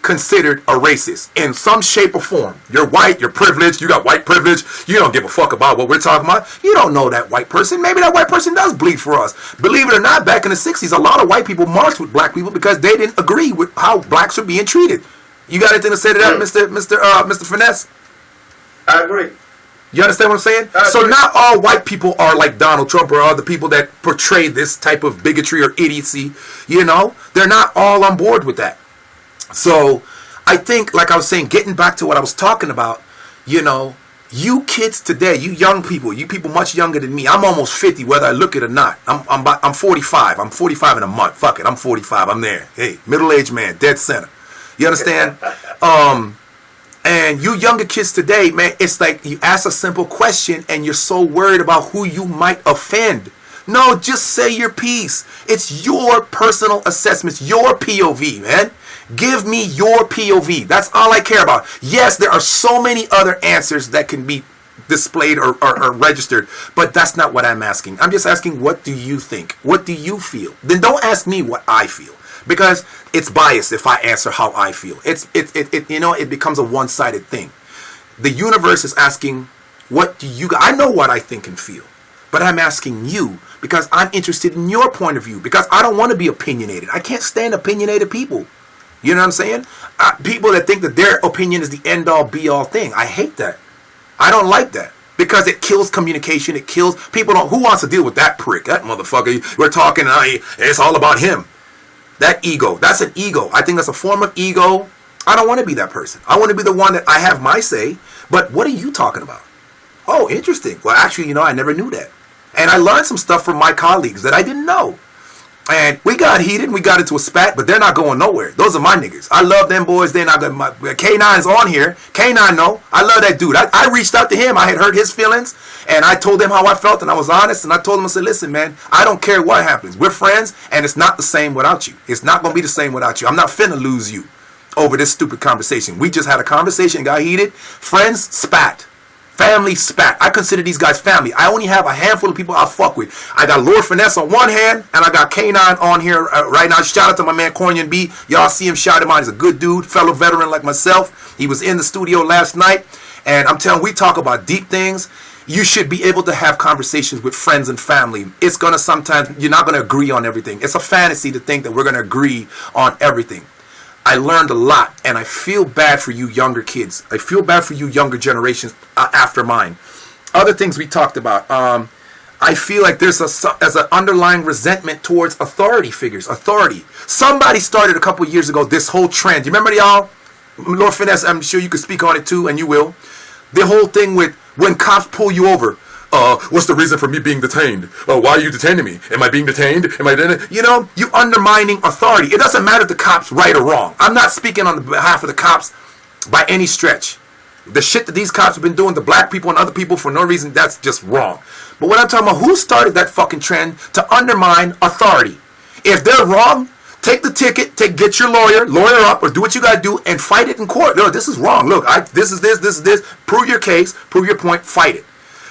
considered a racist in some shape or form. You're white. You're privileged. You got white privilege. You don't give a fuck about what we're talking about. You don't know that white person. Maybe that white person does bleed for us. Believe it or not, back in the 60s, a lot of white people marched with black people because they didn't agree with how blacks were being treated. You got anything to say to that, Mr. Finesse? I agree. You understand what I'm saying? So not all white people are like Donald Trump or other people that portray this type of bigotry or idiocy. You know, they're not all on board with that. So I think, like I was saying, getting back to what I was talking about, you know, you kids today, you young people, you people much younger than me. I'm almost 50, whether I look it or not. I'm 45. I'm 45 in a month. Fuck it, I'm 45. I'm there. Hey, middle-aged man, dead center. You understand? And you younger kids today, man, it's like you ask a simple question and you're so worried about who you might offend. No, just say your piece. It's your personal assessments, your POV, man. Give me your POV. That's all I care about. Yes, there are so many other answers that can be displayed or registered, but that's not what I'm asking. I'm just asking, what do you think? What do you feel? Then don't ask me what I feel, because it's biased if I answer how I feel. It becomes a one-sided thing. The universe is asking, what do you... I know what I think and feel, but I'm asking you because I'm interested in your point of view, because I don't want to be opinionated. I can't stand opinionated people. You know what I'm saying? People that think that their opinion is the end-all, be-all thing. I hate that. I don't like that. Because it kills communication. It kills... People don't... Who wants to deal with that prick? That motherfucker. We're talking... It's all about him. That ego. That's an ego. I think that's a form of ego. I don't want to be that person. I want to be the one that I have my say. But what are you talking about? Oh, interesting. Well, actually, I never knew that. And I learned some stuff from my colleagues that I didn't know. And we got heated, we got into a spat, but they're not going nowhere. Those are my niggas. I love them boys. They're not my K9's on here. K9, no. I love that dude. I reached out to him. I had hurt his feelings, and I told him how I felt, and I was honest, and I told him, I said, listen, man, I don't care what happens. We're friends, and it's not the same without you. It's not going to be the same without you. I'm not finna lose you over this stupid conversation. We just had a conversation, got heated. Friends spat. Family spat. I consider these guys family. I only have a handful of people I fuck with. I got Lord Finesse on one hand, and I got K9 on here right now. Shout out to my man Cornian B. Y'all see him, shout him out. He's a good dude, fellow veteran like myself. He was in the studio last night, and I'm telling you, we talk about deep things. You should be able to have conversations with friends and family. It's going to sometimes, you're not going to agree on everything. It's a fantasy to think that we're going to agree on everything. I learned a lot, and I feel bad for you younger kids. I feel bad for you younger generations after mine. Other things we talked about. I feel like there's an underlying resentment towards authority figures. Authority. Somebody started a couple years ago this whole trend. You remember, y'all? Lord Finesse, I'm sure you could speak on it too, and you will. The whole thing with when cops pull you over. What's the reason for me being detained? Why are you detaining me? Am I being detained? You undermining authority. It doesn't matter if the cop's right or wrong. I'm not speaking on behalf of the cops by any stretch. The shit that these cops have been doing to black people and other people for no reason, that's just wrong. But what I'm talking about, who started that fucking trend to undermine authority? If they're wrong, take the ticket, get your lawyer up, or do what you gotta do and fight it in court. No, this is wrong. Look, this is this. Prove your case, prove your point, fight it.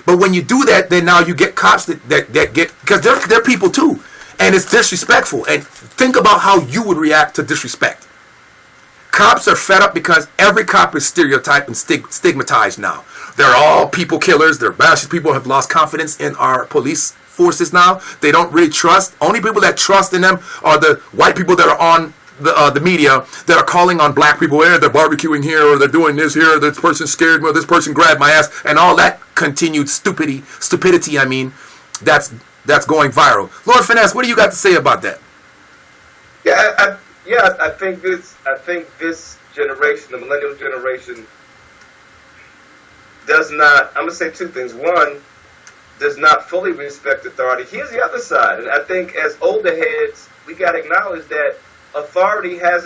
But when you do that, then now you get cops that get, because they're people too. And it's disrespectful. And think about how you would react to disrespect. Cops are fed up because every cop is stereotyped and stigmatized now. They're all people killers. They're bastards. People have lost confidence in our police forces now. They don't really trust. Only people that trust in them are the white people that are on the media that are calling on black people. They're barbecuing here, or they're doing this here, or this person scared me, or this person grabbed my ass, and all that continued stupidity, that's going viral. Lord Finesse, what do you got to say about that? I think this generation, the millennial generation, does not. I'm gonna say two things. One, does not fully respect authority. Here's the other side, and I think as older heads, we got to acknowledge that authority has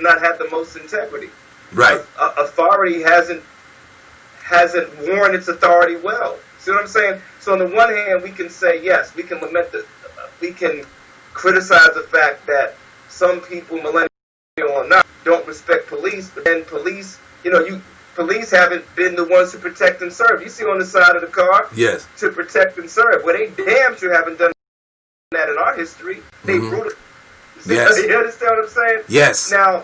not had the most integrity. Right. Authority hasn't worn its authority well. See what I'm saying? So on the one hand, we can say yes, we can we can criticize the fact that some people, millennial or not, don't respect police, but then police, police haven't been the ones to protect and serve. You see on the side of the car, yes, to protect and serve. Well, they damn sure haven't done that in our history. They brutal. Yes. You understand what I'm saying? Yes. Now,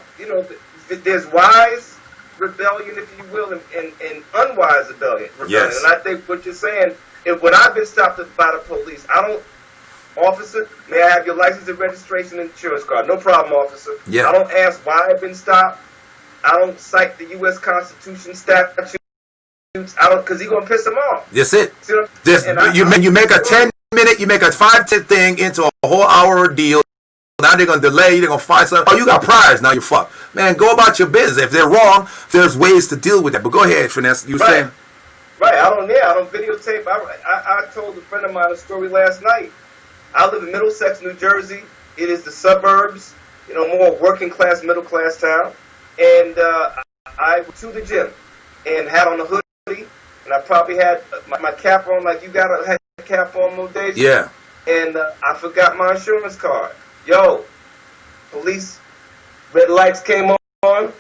there's wise rebellion, if you will, and unwise rebellion. Yes. And I think what you're saying, when I've been stopped by the police, officer, may I have your license and registration and insurance card? No problem, officer. Yeah. I don't ask why I've been stopped. I don't cite the U.S. Constitution statutes. I don't, because he's going to piss them off. That's it. See what You make a 10-minute, you make a 5-10 thing into a whole hour ordeal. Now they're going to delay, they're going to find something. Oh, you got priors, now you're fucked. Man, go about your business. If they're wrong, there's ways to deal with that. But go ahead, Finesse. You were saying? Right, I don't videotape. I told a friend of mine a story last night. I live in Middlesex, New Jersey. It is the suburbs, more working class, middle class town. And I went to the gym and had on a hoodie, and I probably had my cap on like you got a cap on most days. Yeah. And I forgot my insurance card. Yo, police, red lights came on.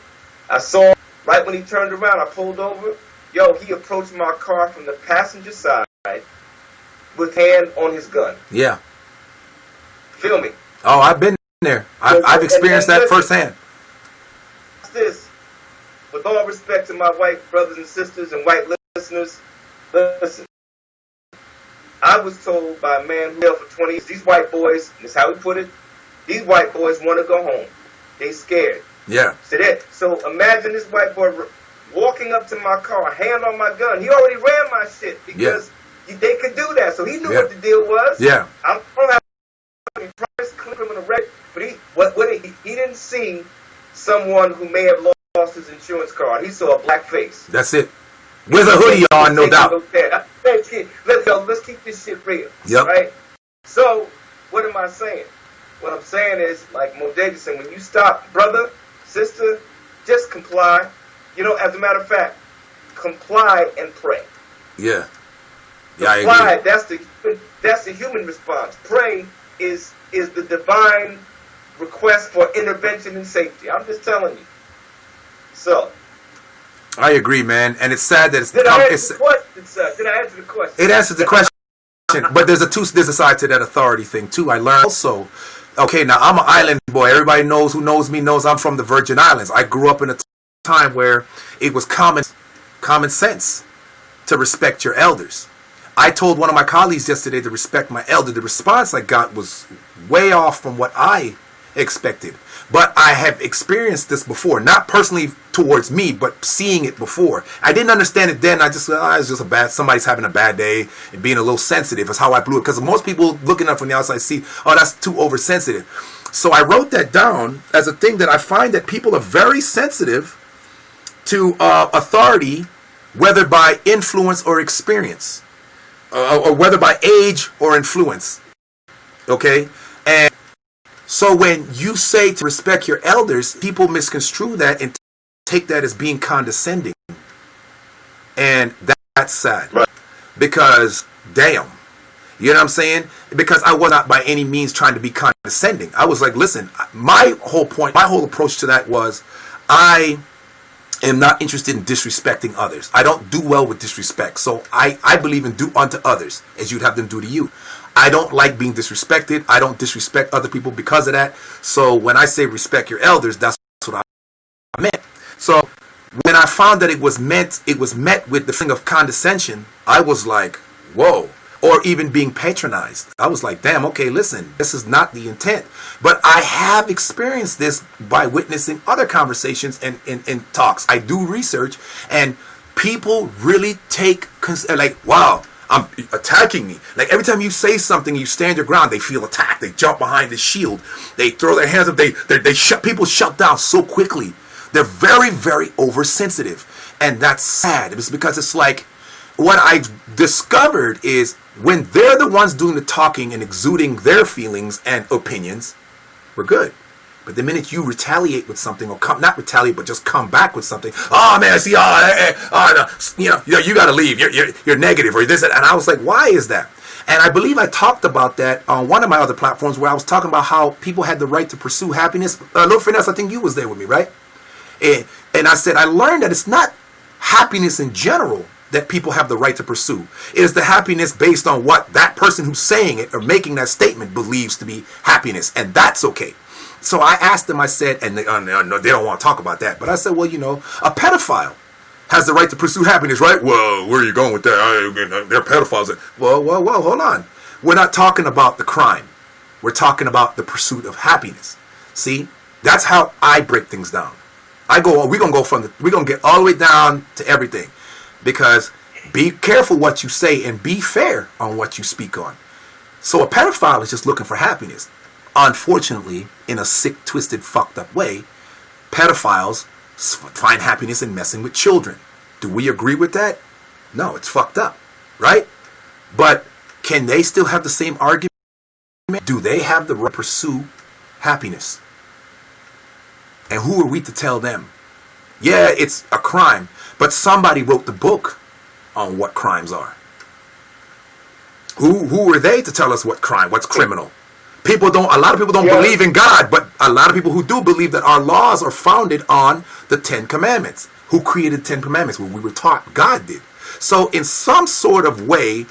I saw him right when he turned around. I pulled over. Yo, he approached my car from the passenger side with hand on his gun. Yeah. Feel me? Oh, I've been there. I've experienced that firsthand. This, with all respect to my white brothers and sisters and white listeners, listen. I was told by a man who held for 20 years, these white boys, and this is how he put it, these white boys want to go home. They scared. Yeah. So imagine this white boy walking up to my car, hand on my gun. He already ran my shit because they could do that. So he knew what the deal was. Yeah. I don't have any price criminal record, but he didn't see someone who may have lost his insurance card. He saw a black face. That's it. With a hoodie on, no doubt. Let's keep this shit real. Yep. Right? So, what am I saying? What I'm saying is, like Mo Davis said, when you stop, brother, sister, just comply. As a matter of fact, comply and pray. Yeah. Yeah, comply, I agree. That's the human response. Pray is the divine request for intervention and safety. I'm just telling you. So. I agree, man. And it's sad that Did I answer the question, sir? Did I answer the question? It answers the question. But there's a side to that authority thing, too. I learned also. Okay, now I'm an island boy. Everybody who knows me knows I'm from the Virgin Islands. I grew up in a time where it was common sense to respect your elders. I told one of my colleagues yesterday to respect my elder. The response I got was way off from what I expected. But I have experienced this before, not personally towards me, but seeing it before. I didn't understand it then. I just said, it's just somebody's having a bad day and being a little sensitive is how I blew it. Because most people looking up from the outside see, that's too oversensitive. So I wrote that down as a thing that I find that people are very sensitive to authority, whether by influence or experience, or whether by age or influence. Okay? And so when you say to respect your elders, people misconstrue that and take that as being condescending. And that's sad. Right. Because, damn. You know what I'm saying? Because I was not by any means trying to be condescending. I was like, listen, my whole approach to that was, I am not interested in disrespecting others. I don't do well with disrespect. So I believe in do unto others as you'd have them do to you. I don't like being disrespected. I don't disrespect other people because of that. So when I say respect your elders, that's what I meant. So when I found that it was met with the feeling of condescension, I was like, whoa. Or even being patronized. I was like, damn, okay, listen, this is not the intent. But I have experienced this by witnessing other conversations and talks. I do research, and people really take, like, wow, I'm attacking me. Like every time you say something, you stand your ground, they feel attacked. They jump behind the shield. They throw their hands up. People shut down so quickly. They're very, very oversensitive. And that's sad. It's because it's like, what I've discovered is when they're the ones doing the talking and exuding their feelings and opinions, we're good. But the minute you retaliate with something, or not retaliate, but just come back with something, oh man, see, no, you got to leave. You're negative, or this, and I was like, why is that? And I believe I talked about that on one of my other platforms where I was talking about how people had the right to pursue happiness. Lord Finesse, I think you was there with me, right? And I said I learned that it's not happiness in general that people have the right to pursue. It is the happiness based on what that person who's saying it or making that statement believes to be happiness, and that's okay. So I asked them, I said, and they don't want to talk about that, but I said, well, a pedophile has the right to pursue happiness, right? Well, where are you going with that? They're pedophiles. Well, hold on. We're not talking about the crime. We're talking about the pursuit of happiness. See, that's how I break things down. We're gonna get all the way down to everything, because be careful what you say and be fair on what you speak on. So a pedophile is just looking for happiness. Unfortunately, in a sick, twisted, fucked up way, pedophiles find happiness in messing with children. Do we agree with that? No, it's fucked up, right? But can they still have the same argument? Do they have the right to pursue happiness? And who are we to tell them? Yeah, it's a crime, but somebody wrote the book on what crimes are. Who are they to tell us what's criminal? A lot of people don't believe in God, but a lot of people who do believe that our laws are founded on the 10 Commandments. Who created 10 Commandments? Well, we were taught God did. So in some sort of way,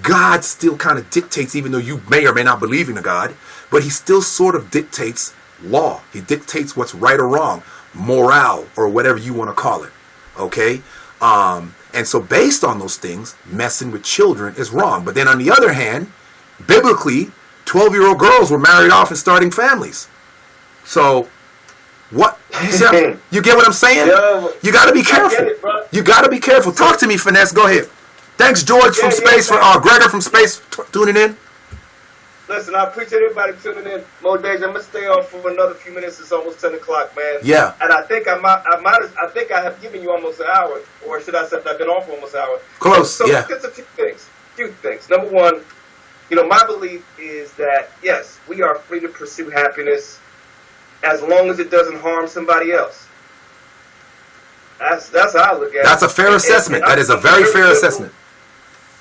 God still kind of dictates, even though you may or may not believe in a God, but he still sort of dictates law. He dictates what's right or wrong, morale, or whatever you want to call it. Okay? And so based on those things, messing with children is wrong. But then on the other hand, biblically, 12-year-old girls were married off and starting families. So, what? You get what I'm saying? Yo, you got to be careful. You got to be careful. Talk to me, Finesse. Go ahead. Thanks, George from Space, Gregor from Space, tuning in. Listen, I appreciate everybody tuning in. Mo Days, I'm gonna stay on for another few minutes. It's almost 10 o'clock, man. Yeah. And I think I think I have given you almost an hour, or should I say I've been on for almost an hour? Close. So yeah. Just a few things. Number one, my belief is that yes, we are free to pursue happiness as long as it doesn't harm somebody else. That's how I look at it. That's a fair assessment. That is a very fair assessment.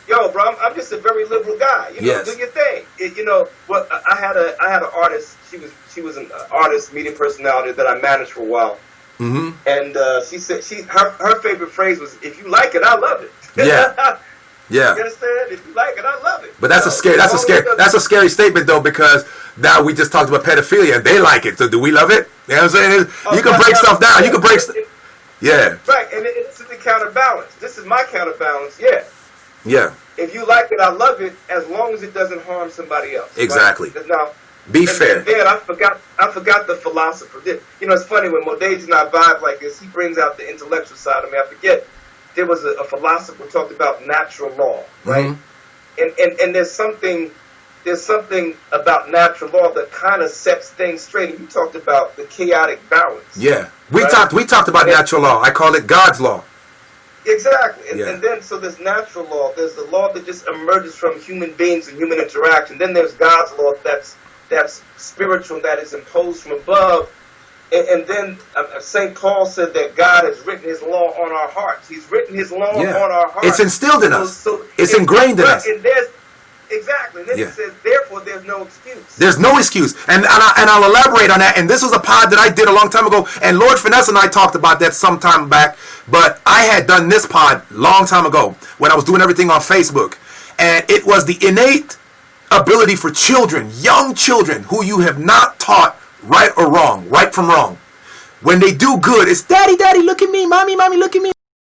Yo, bro, I'm just a very liberal guy. Yes. Do your thing. I had an artist. She was an artist, media personality that I managed for a while. Mm-hmm. And she said her favorite phrase was, "If you like it, I love it." Yeah. Yeah. You understand? If you like it, I love it. But that's a scary statement though, because now we just talked about pedophilia and they like it. So do we love it? You know what I'm saying? You can break stuff down. You can break yeah. Right, and it's the counterbalance. This is my counterbalance. Yeah. Yeah. If you like it, I love it, as long as it doesn't harm somebody else. Exactly. Right? Now, be fair. And then I forgot the philosopher. It's funny when Modage and I vibe like this, he brings out the intellectual side of me. I forget there was a philosopher who talked about natural law, right? Mm-hmm. And there's something about natural law that kind of sets things straight. And you talked about the chaotic balance. Yeah. We talked about natural law. I call it God's law. Exactly. And then, so there's natural law. There's the law that just emerges from human beings and human interaction. Then there's God's law that's spiritual, that is imposed from above. And then St. Paul said that God has written his law on our hearts. He's written his law on our hearts. It's instilled in us. So it's ingrained in us. Exactly. And then it says, therefore, there's no excuse. There's no excuse. And I'll elaborate on that. And this was a pod that I did a long time ago. And Lord Finesse and I talked about that some time back. But I had done this pod long time ago when I was doing everything on Facebook. And it was the innate ability for children, young children, who you have not taught right or wrong, right from wrong. When they do good, it's daddy, daddy, look at me. Mommy, mommy, look at me.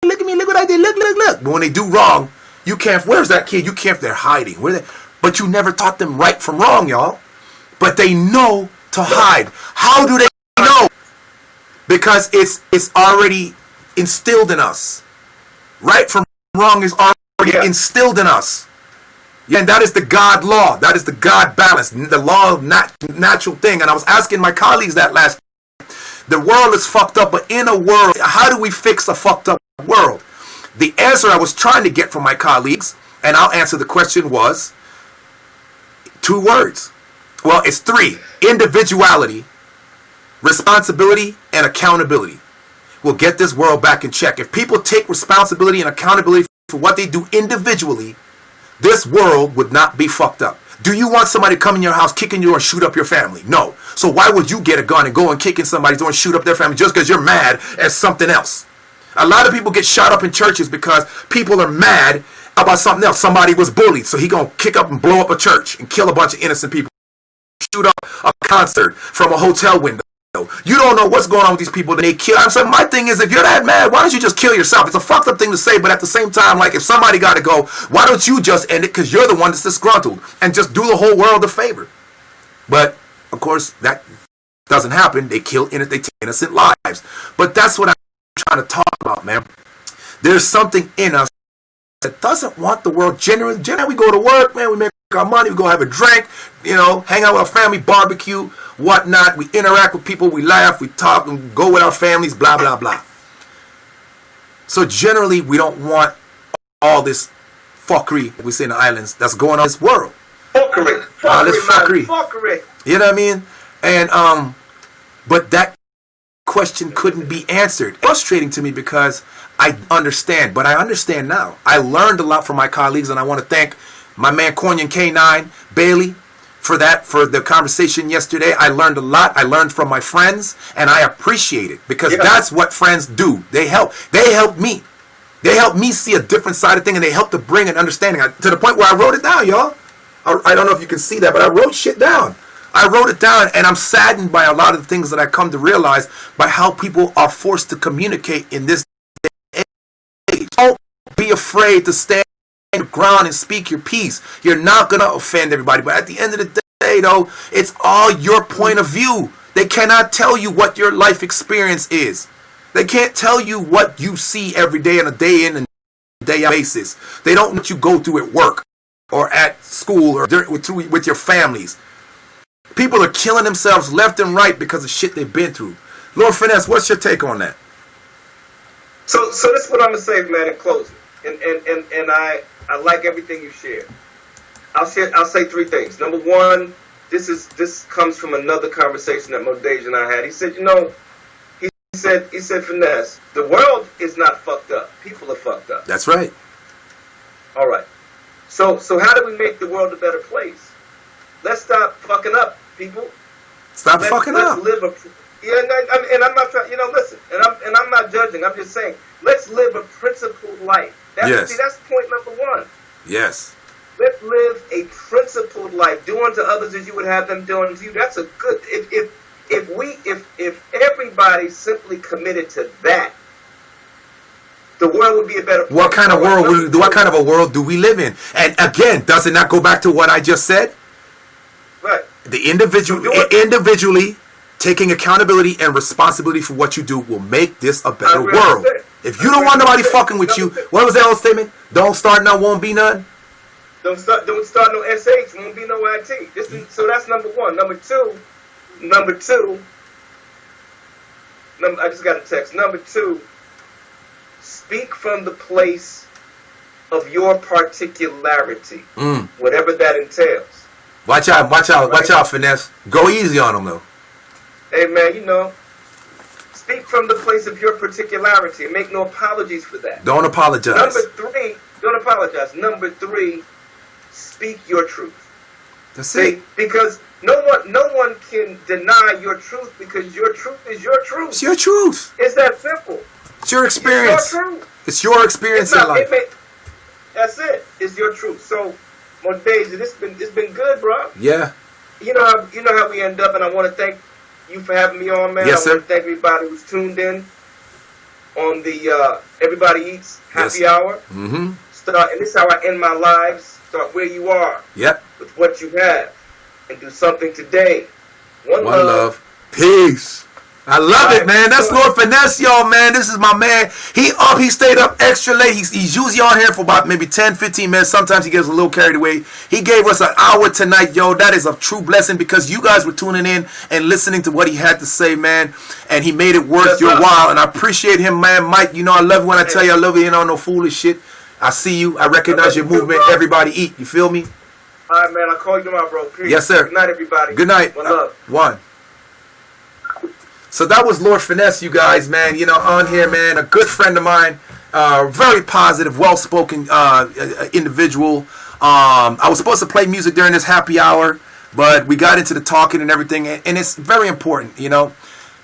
Look at me. Look what I did. Look, look, look. But when they do wrong, you can't. Where's that kid? You can't. They're hiding. Where they? But you never taught them right from wrong, y'all. But they know to hide. How do they know? Because it's already instilled in us. Right from wrong is already instilled in us. Yeah, and that is the God law. That is the God balance. The law of natural thing. And I was asking my colleagues that last. The world is fucked up, but in a world, how do we fix a fucked up world? The answer I was trying to get from my colleagues, and I'll answer the question, was 2 words. Well, it's 3. Individuality, responsibility, and accountability will get this world back in check. If people take responsibility and accountability for what they do individually, this world would not be fucked up. Do you want somebody to come in your house, kick in your door, and shoot up your family? No. So why would you get a gun and go and kick in somebody's door and shoot up their family just because you're mad at something else? A lot of people get shot up in churches because people are mad about something else. Somebody was bullied, so he gonna kick up and blow up a church and kill a bunch of innocent people. Shoot up a concert from a hotel window. You don't know what's going on with these people that they kill. I'm saying, my thing is, if you're that mad, why don't you just kill yourself? It's a fucked up thing to say, but at the same time, like, if somebody got to go, why don't you just end it because you're the one that's disgruntled and just do the whole world a favor? But of course, that doesn't happen. They kill innocent lives. But that's what I'm trying to talk about, man. There's something in us that doesn't want the world. Generally we go to work, man, we make our money, we go have a drink, hang out with our family, barbecue, whatnot. We interact with people, we laugh, we talk, we go with our families, blah, blah, blah. So generally, we don't want all this fuckery, we say in the islands, that's going on in this world. Fuckery. All this fuckery. Fuckery. You know what I mean? And, but that question couldn't be answered. Frustrating to me because I understand, but I understand now. I learned a lot from my colleagues, and I want to thank my man Cornian K9 Bailey for the conversation yesterday. I learned a lot. I learned from my friends, and I appreciate it because that's what friends do. They help me. They help me see a different side of things, and they help to bring an understanding to the point where I wrote it down, y'all. I don't know if you can see that, but I wrote shit down. I wrote it down, and I'm saddened by a lot of the things that I come to realize by how people are forced to communicate in this age. Don't be afraid to stand your ground and speak your piece. You're not going to offend everybody, but at the end of the day, though, it's all your point of view. They cannot tell you what your life experience is. They can't tell you what you see every day on a day in and day out basis. They don't let you go through at work or at school or with your families. People are killing themselves left and right because of shit they've been through. Lord Finesse, what's your take on that? So this is what I'm gonna say, man, in closing. And I like everything you shared. I'll say 3 things. Number 1, this comes from another conversation that Modej and I had. He said, he said, Finesse, the world is not fucked up. People are fucked up. That's right. All right. So how do we make the world a better place? Let's stop fucking up, people. Stop fucking up. Live and I'm not trying. Listen. And I'm not judging. I'm just saying. Let's live a principled life. That's point number 1. Yes. Let's live a principled life. Do unto others as you would have them do unto you. That's a good. If everybody simply committed to that, the world would be a better place. What kind of a world do we live in? And again, does it not go back to what I just said? Right. The individually taking accountability and responsibility for what you do will make this a better world. If you don't want nobody fucking with you, what was that old statement? Don't start none, won't be none. Don't start no SH, won't be no IT. So that's number 1. Number two. I just got a text. Number 2. Speak from the place of your particularity, whatever that entails. Watch out, Finesse. Go easy on them, though. Hey, man, speak from the place of your particularity and make no apologies for that. Don't apologize. Number 3, don't apologize. Number 3, speak your truth. That's it. Because no one can deny your truth because your truth is your truth. It's your truth. It's that simple. It's your experience. It's your truth. It's your experience in life. That's it. It's your truth. So, Modej, it's been good, bro. Yeah. You know how we end up, and I want to thank you for having me on, man. Yes, sir. I want to thank everybody who's tuned in on the Everybody Eats Happy Hour. Mm-hmm. And this is how I end my lives. Start where you are. Yep. With what you have. And do something today. One love. Peace. I love it, man. That's Lord Finesse, y'all, man. This is my man. He stayed up extra late. He's usually on here for about maybe 10, 15 minutes. Sometimes he gets a little carried away. He gave us an hour tonight, yo. That is a true blessing because you guys were tuning in and listening to what he had to say, man. And he made it worth your while. And I appreciate him, man. Mike, you know I love you when I tell you I love you. You know, no foolish shit. I see you. I recognize your movement. Everybody eat. You feel me? All right, man. I'll call you tomorrow, bro. Peace. Yes, sir. Good night, everybody. Good night. One love. One. So that was Lord Finesse, you guys, man. You know, on here, man, a good friend of mine, very positive, well-spoken individual. I was supposed to play music during this happy hour, but we got into the talking and everything, and it's very important, you know.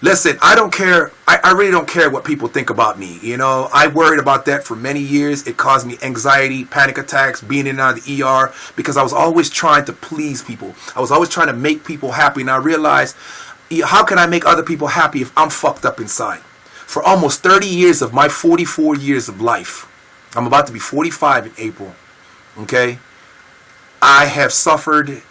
Listen, I don't care. I really don't care what people think about me. You know, I worried about that for many years. It caused me anxiety, panic attacks, being in and out of the ER, because I was always trying to please people. I was always trying to make people happy, and I realized, how can I make other people happy if I'm fucked up inside? For almost 30 years of my 44 years of life, I'm about to be 45 in April, okay? I have suffered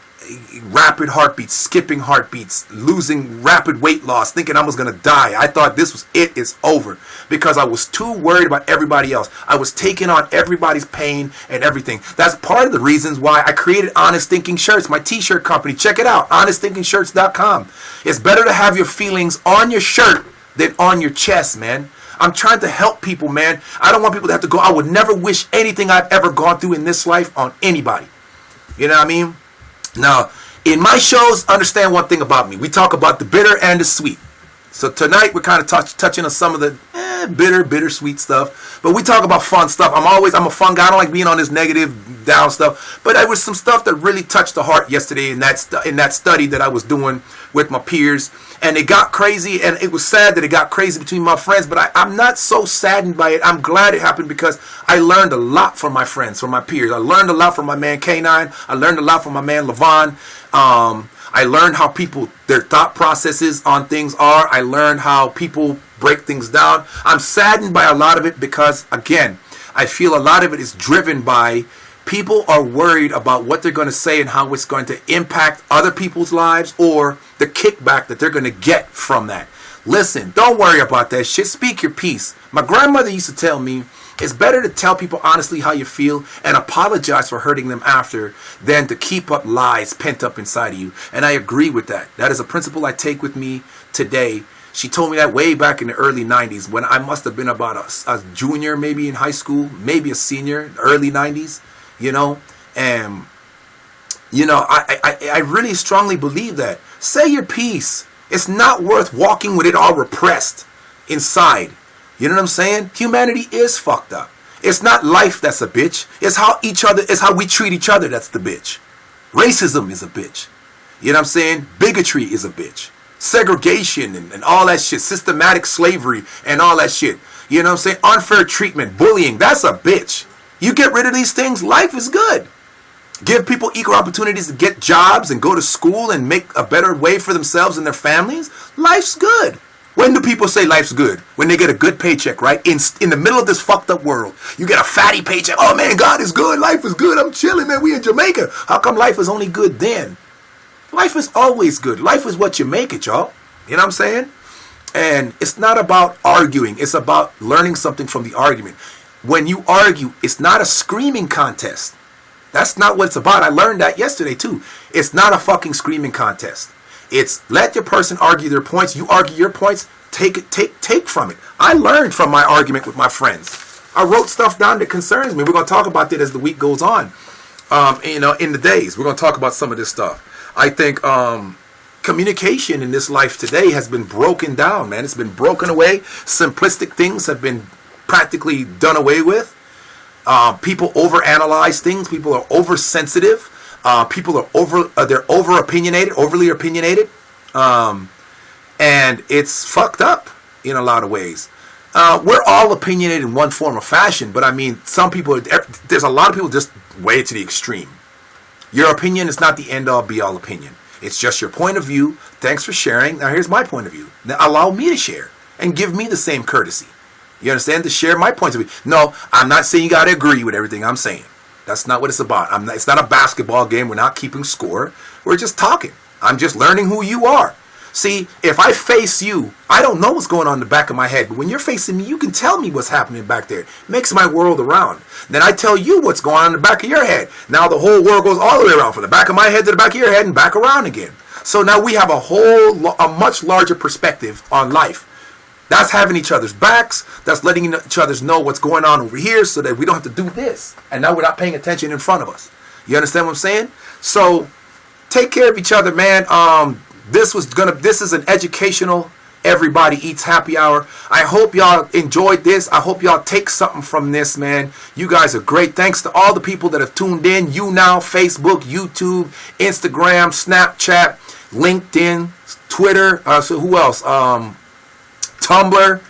rapid heartbeats, skipping heartbeats, losing rapid weight loss, thinking I was going to die. I thought this was it, it's over, because I was too worried about everybody else. I was taking on everybody's pain and everything. That's part of the reasons why I created Honest Thinking Shirts, my t-shirt company. Check it out, honestthinkingshirts.com. It's better to have your feelings on your shirt than on your chest, man. I'm trying to help people, man. I don't want people to have to go. I would never wish anything I've ever gone through in this life on anybody. You know what I mean? Now, in my shows, understand one thing about me. We talk about the bitter and the sweet. So tonight, we're kind of touching on some of the bittersweet stuff. But we talk about fun stuff. I'm a fun guy. I don't like being on this negative, down stuff. But there was some stuff that really touched the heart yesterday in that study that I was doing with my peers. And it got crazy, and it was sad that it got crazy between my friends, but I'm not so saddened by it. I'm glad it happened because I learned a lot from my friends, from my peers. I learned a lot from my man K9. I learned a lot from my man Levon. I learned how people, their thought processes on things are. I learned how people break things down. I'm saddened by a lot of it because, again, I feel a lot of it is driven by people are worried about what they're going to say and how it's going to impact other people's lives or the kickback that they're going to get from that. Listen, don't worry about that shit. Speak your piece. My grandmother used to tell me, it's better to tell people honestly how you feel and apologize for hurting them after than to keep up lies pent up inside of you. And I agree with that. That is a principle I take with me today. She told me that way back in the early 90s when I must have been about a junior maybe in high school, maybe a senior, early 90s. You know, and, you know, I really strongly believe that. Say your piece. It's not worth walking with it all repressed inside. You know what I'm saying? Humanity is fucked up. It's not life that's a bitch. It's how we treat each other that's the bitch. Racism is a bitch. You know what I'm saying? Bigotry is a bitch. Segregation and all that shit. Systematic slavery and all that shit. You know what I'm saying? Unfair treatment, bullying, that's a bitch. You get rid of these things, life is good. Give people equal opportunities to get jobs and go to school and make a better way for themselves and their families. Life's good. When do people say life's good? When they get a good paycheck, right? In the middle of this fucked up world, you get a fatty paycheck. Oh man, God is good. Life is good. I'm chilling, man. We in Jamaica. How come life is only good then? Life is always good. Life is what you make it, y'all. You know what I'm saying? And it's not about arguing. It's about learning something from the argument. When you argue, it's not a screaming contest. That's not what it's about. I learned that yesterday too. It's not a fucking screaming contest. It's let your person argue their points. You argue your points. Take from it. I learned from my argument with my friends. I wrote stuff down that concerns me. We're going to talk about that as the week goes on. You know, in the days, we're going to talk about some of this stuff. I think communication in this life today has been broken down, man. It's been broken away. Simplistic things have been practically done away with. People overanalyze things. People are oversensitive. People are they're overly opinionated, and it's fucked up in a lot of ways. We're all opinionated in one form or fashion, but I mean, there's a lot of people just way to the extreme. Your opinion is not the end-all, be-all opinion. It's just your point of view. Thanks for sharing. Now here's my point of view. Now allow me to share and give me the same courtesy. You understand? To share my point of view. No, I'm not saying you got to agree with everything I'm saying. That's not what it's about. It's not a basketball game. We're not keeping score. We're just talking. I'm just learning who you are. See, if I face you, I don't know what's going on in the back of my head. But when you're facing me, you can tell me what's happening back there. It makes my world around. Then I tell you what's going on in the back of your head. Now the whole world goes all the way around, from the back of my head to the back of your head and back around again. So now we have a much larger perspective on life. That's having each other's backs. That's letting each other know what's going on over here so that we don't have to do this. And now we're not paying attention in front of us. You understand what I'm saying? So take care of each other, man. This is an educational Everybody Eats Happy Hour. I hope y'all enjoyed this. I hope y'all take something from this, man. You guys are great. Thanks to all the people that have tuned in. YouNow, Facebook, YouTube, Instagram, Snapchat, LinkedIn, Twitter. So who else? Tumblr.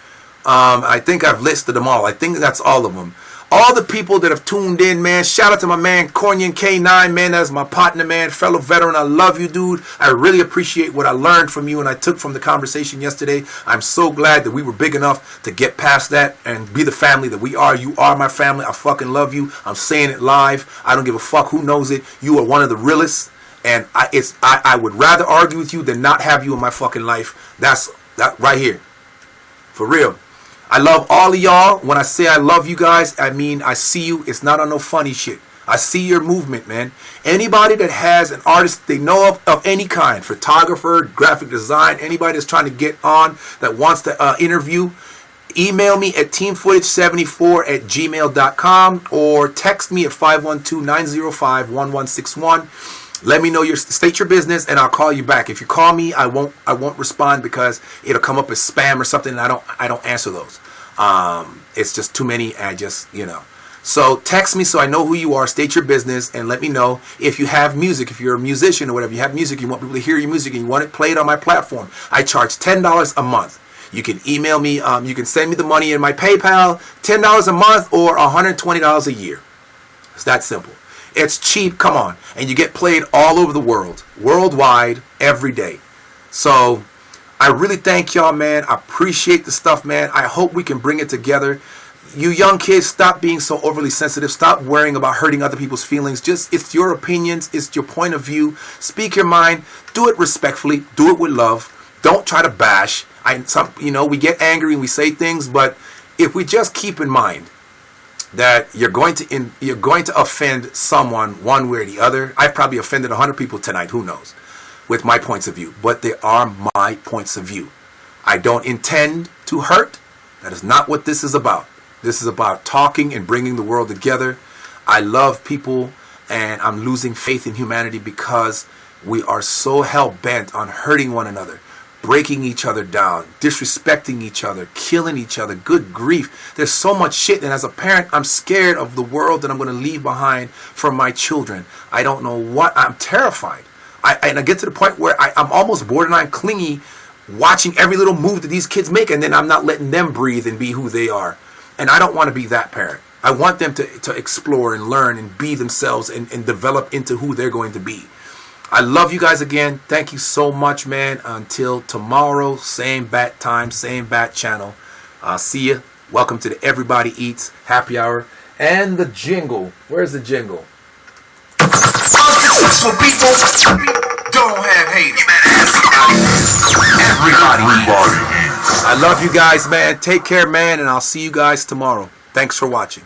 I think I've listed them all. I think that's all of them. All the people that have tuned in, man. Shout out to my man, Cornian K9, man. That's my partner, man. Fellow veteran. I love you, dude. I really appreciate what I learned from you and I took from the conversation yesterday. I'm so glad that we were big enough to get past that and be the family that we are. You are my family. I fucking love you. I'm saying it live. I don't give a fuck who knows it. You are one of the realest. And I would rather argue with you than not have you in my fucking life. That's that right here. For real. I love all of y'all. When I say I love you guys, I mean I see you. It's not on no funny shit. I see your movement, man. Anybody that has an artist they know of any kind, photographer, graphic design, anybody that's trying to get on, that wants to interview, email me at teamfootage74@gmail.com or text me at 512-905-1161. Let me know state your business and I'll call you back. If you call me, I won't respond because it'll come up as spam or something and I don't answer those. It's just too many and So text me so I know who you are, state your business, and let me know if you have music, if you're a musician or whatever, you have music, you want people to hear your music and you want it played on my platform. I charge $10 a month. You can email me, you can send me the money in my PayPal, $10 a month or $120 a year. It's that simple. It's cheap, come on. And you get played all over the world, worldwide, every day. So I really thank y'all, man. I appreciate the stuff, man. I hope we can bring it together. You young kids, stop being so overly sensitive. Stop worrying about hurting other people's feelings. It's your opinions. It's your point of view. Speak your mind. Do it respectfully. Do it with love. Don't try to bash. We get angry and we say things, but if we just keep in mind that you're going to offend someone one way or the other. I've probably offended 100 people tonight, who knows, with my points of view. But they are my points of view. I don't intend to hurt. That is not what this is about. This is about talking and bringing the world together. I love people and I'm losing faith in humanity because we are so hell-bent on hurting one another, breaking each other down, disrespecting each other, killing each other. Good grief. There's so much shit. And as a parent, I'm scared of the world that I'm going to leave behind for my children. I don't know what. I'm terrified. I get to the point where I'm almost borderline clingy watching every little move that these kids make. And then I'm not letting them breathe and be who they are. And I don't want to be that parent. I want them to explore and learn and be themselves and develop into who they're going to be. I love you guys again. Thank you so much, man. Until tomorrow, same bat time, same bat channel. See ya. Welcome to the Everybody Eats Happy Hour. And the jingle. Where's the jingle? It's for people don't have hate. Everybody eats. I love you guys, man. Take care, man. And I'll see you guys tomorrow. Thanks for watching.